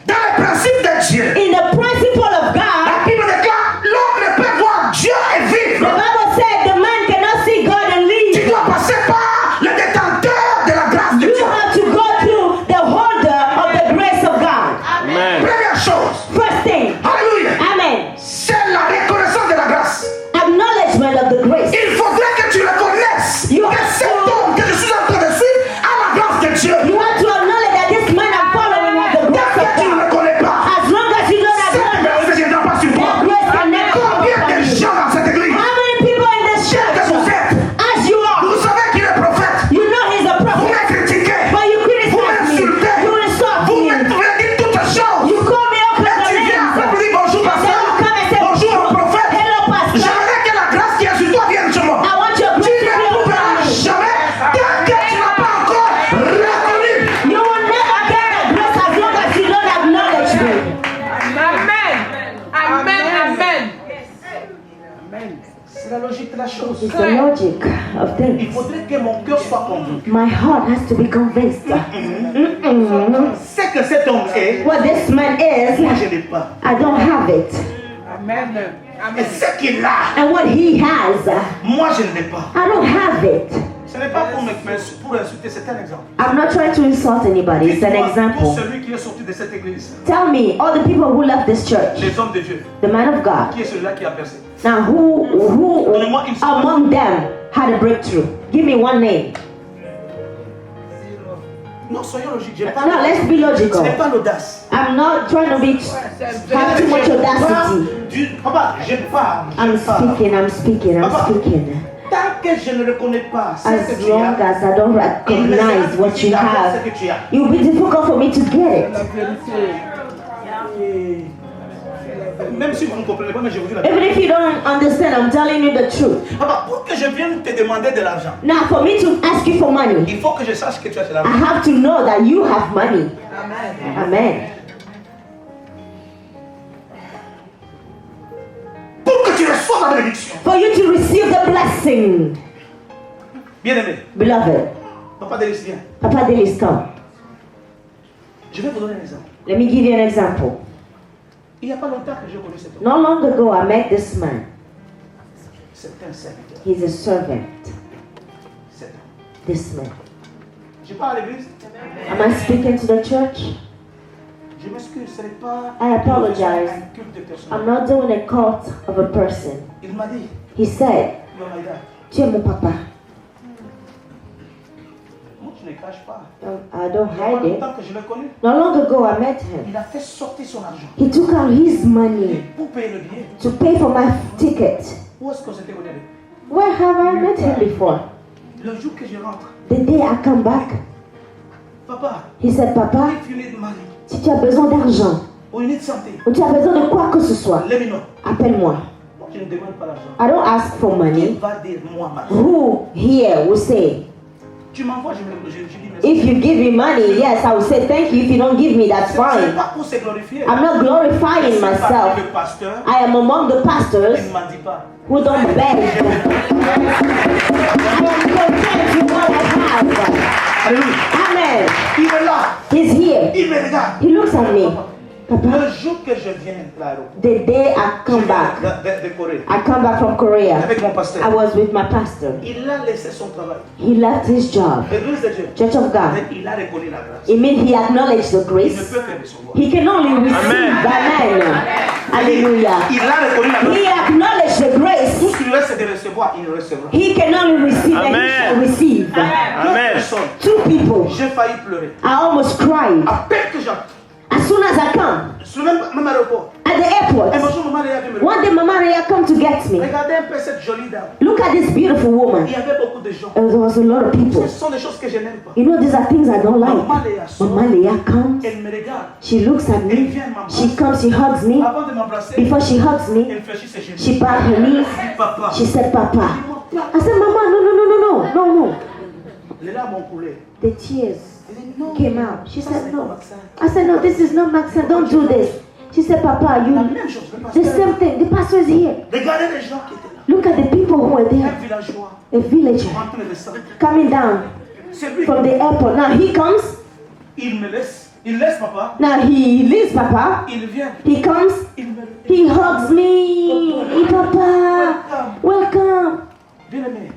Dans le principe de Dieu, In the principle of God, la Bible déclare l'homme ne peut voir Dieu et the vivre. Bible said the man cannot see God and Tu live. dois passer par le détenteur de la grâce de You Dieu. have to go through the holder of the grace of God. Amen. Première chose, First thing, alléluia, amen, c'est la reconnaissance de la grâce. acknowledgement of the grace. Il faudrait que tu reconnaisses You que have cet to- homme que je suis en train de suivre a la grâce de Dieu. You have to acknowledge that this man I'm following has the Tant grace que of tu ne God. le connais pas, As long as you don't cette grâce acknowledge, ne viendra pas sur toi. that grace can never come Combien upon de you. gens dans cette église, How many people in this que vous church, êtes, as you are, vous savez qu'il est prophète, you know he's a vous prophet, me critiquez, but you vous criticize me, m'insultez, you insult vous me, me dites toutes choses. you call me all Mais kinds of tu viens après names. me dire bonjour Then pasteur, you come and say, bonjour mon prophète. hello pastor, J'aimerais que la grâce qui est sur toi vienne sur moi. I want your Tu grace to ne be trouveras upon me. jamais tant que tu n'as pas encore reconnu. You will never get that grace as long as you don't acknowledge me. Amen. Amen. Amen. C'est la logique de la chose. It's the logic of Il things. faudrait que mon cœur soit convaincu. My heart has to be convinced. C'est que cet homme est, What this man is, moi je n'ai pas. I don't have it. Amen. Et ce qu'il a, And what he has, moi je ne l'ai pas. I don't have it. Ce n'est pas pour insulter, c'est un exemple. I'm not trying to insult anybody. It's an Dites-moi, Pour example. celui qui est sorti de cette église, Tell me, all the people who left this church, les hommes de Dieu, the man of God, qui est celui-là qui a percé? now who among them had a breakthrough? Give me one name. Non, soyons logiques. J'ai pas No, let's be Ce logical. n'est pas l'audace. I'm not trying to be have too much audacity. Papa, je parle. I'm speaking. Tant que je ne reconnais pas ce As que tu long as, as I don't il me sera recognize what difficile you d'avoir ce have, que tu as. it will be difficult for me to get it. Et même si vous ne comprenez pas, mais je vous dis la Even vérité. if you don't understand, I'm telling you the truth. Papa, pour que je vienne te demander de l'argent, Now, for me to ask you for money, il faut que je sache que tu as de I l'argent. have to know that you have money. Amen. Pour que tu reçoives la bénédiction. For you to receive the blessing, Bien-aimé, beloved. Papa Delis, viens. Papa Delis, come. Je vais vous donner un exemple. Let me give you an example. Il n'y a pas longtemps que je connais cet homme. Not long ago, I met this man. C'est un serviteur. He's a servant. Cet homme. This man. Je parle à l'église. Am I speaking to the church? Je m'excuse, ce n'est pas I apologize. un culte de personne. I'm not doing a cult of a person. Il m'a dit, He said, Mama Ida, tu es mon papa. moi je ne cache pas. I don't Il y a pas hide it. longtemps que je l'ai connu. Not long ago, I met him. Il a fait sortir son argent He took out his money pour payer le billet. to pay for my ticket. Où est-ce qu'on s'était connu? Where have I met him before? Le jour que je rentre, The day I come back, Papa, he said, Papa, if you need money si tu as besoin d'argent, or you need something, ou tu as besoin de quoi que ce soit, let me know. appelle-moi. Moi, je ne demande pas l'argent. I don't ask for Qui money. va dire moi ma Who here will say, Tu m'envoies, je dis merci. if you give me money, yes, I will say thank you. If you don't give me, that's Ce n'est fine. pas pour se glorifier. I'm not glorifying Je suis parmi myself. le pasteur, I am among the il pastors ne m'en dit pas. who don't beg. I am content with what I have. Alléluia. Amen. Il est là, He's here. il me regarde. He looks at me. Papa, Le jour que je viens de l'aéroport, the day I je come viens back, de Corée, I come back from Korea. avec mon I pasteur, was with my pastor. il a laissé son travail. He left his job. L'église de Dieu. Church of God. Mais il a reconnu la grâce. It means he acknowledged the Il ne grace. peut que recevoir. He can only receive. Amen. Hallelujah. Il a reconnu la grâce. He acknowledged the Tout grace. ce qu'il lui reste de recevoir, il recevra. He can only receive and he Amen. shall receive. Deux personnes. Two people. J'ai failli pleurer. I almost cried. À peine que j'entends. As soon as I come Sur le même aéroport. at the Et airport, bonjour, maman, Léa, viens me one day Mama Rhea come to get me. Regardez un peu cette jolie dame. Look at this beautiful Il woman. y avait beaucoup de gens. There was a lot of people. Ce sont des choses que je n'aime pas. You know, these are things I don't like. Maman Léa sort. Mama Leah comes. Elle me regarde. She looks at Elle me. vient m'embrasser. She comes, she hugs me. Avant de m'embrasser, Before she hugs me, elle fléchit ses genoux. she bowed her knees. Papa. She said, Papa. Dis-moi, I said, Mama, no. les larmes ont coulé. The tears Elle dit non. came out. She Ça, said, c'est pas no. vaccin. I said, no, this is not Maxine. Don't do this. She said, Papa, La you, même chose. Le the pasteur. same thing. The pastor is here. Regardez les gens qui étaient là. Look at the people who were Un there. villageois A villager en train de descendre. coming down C'est lui. from the airport. Now he comes. Il me laisse. Il laisse papa. Now he leaves Papa. Il vient. He comes. Il me He hugs me. Hey, Papa, welcome. Bien aimé.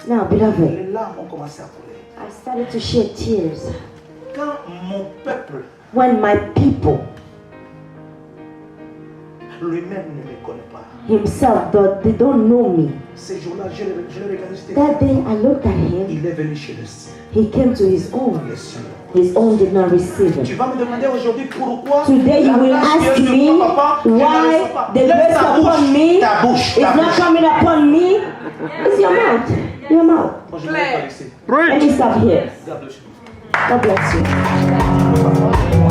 Now, beloved, Les larmes ont commencé à couler. I started to shed tears Quand mon peuple when my people lui-même ne me connaît pas. himself, they don't know me. Ces jours-là, je l'ai regardé. C'était That day I looked at him. il est venu chez le sien. He came to his own. Les siens. His own did not receive Tu him. vas me demander aujourd'hui pourquoi Today you la will grâce ask vient sur me moi, papa, je ne la why reçois pas. the Lève grace ta upon bouche, me ta bouche, is ta not bouche. coming upon me. It's your mouth. Your mouth. Moi, je ne vais pas laisser. Let me stop here. God bless you. God bless you.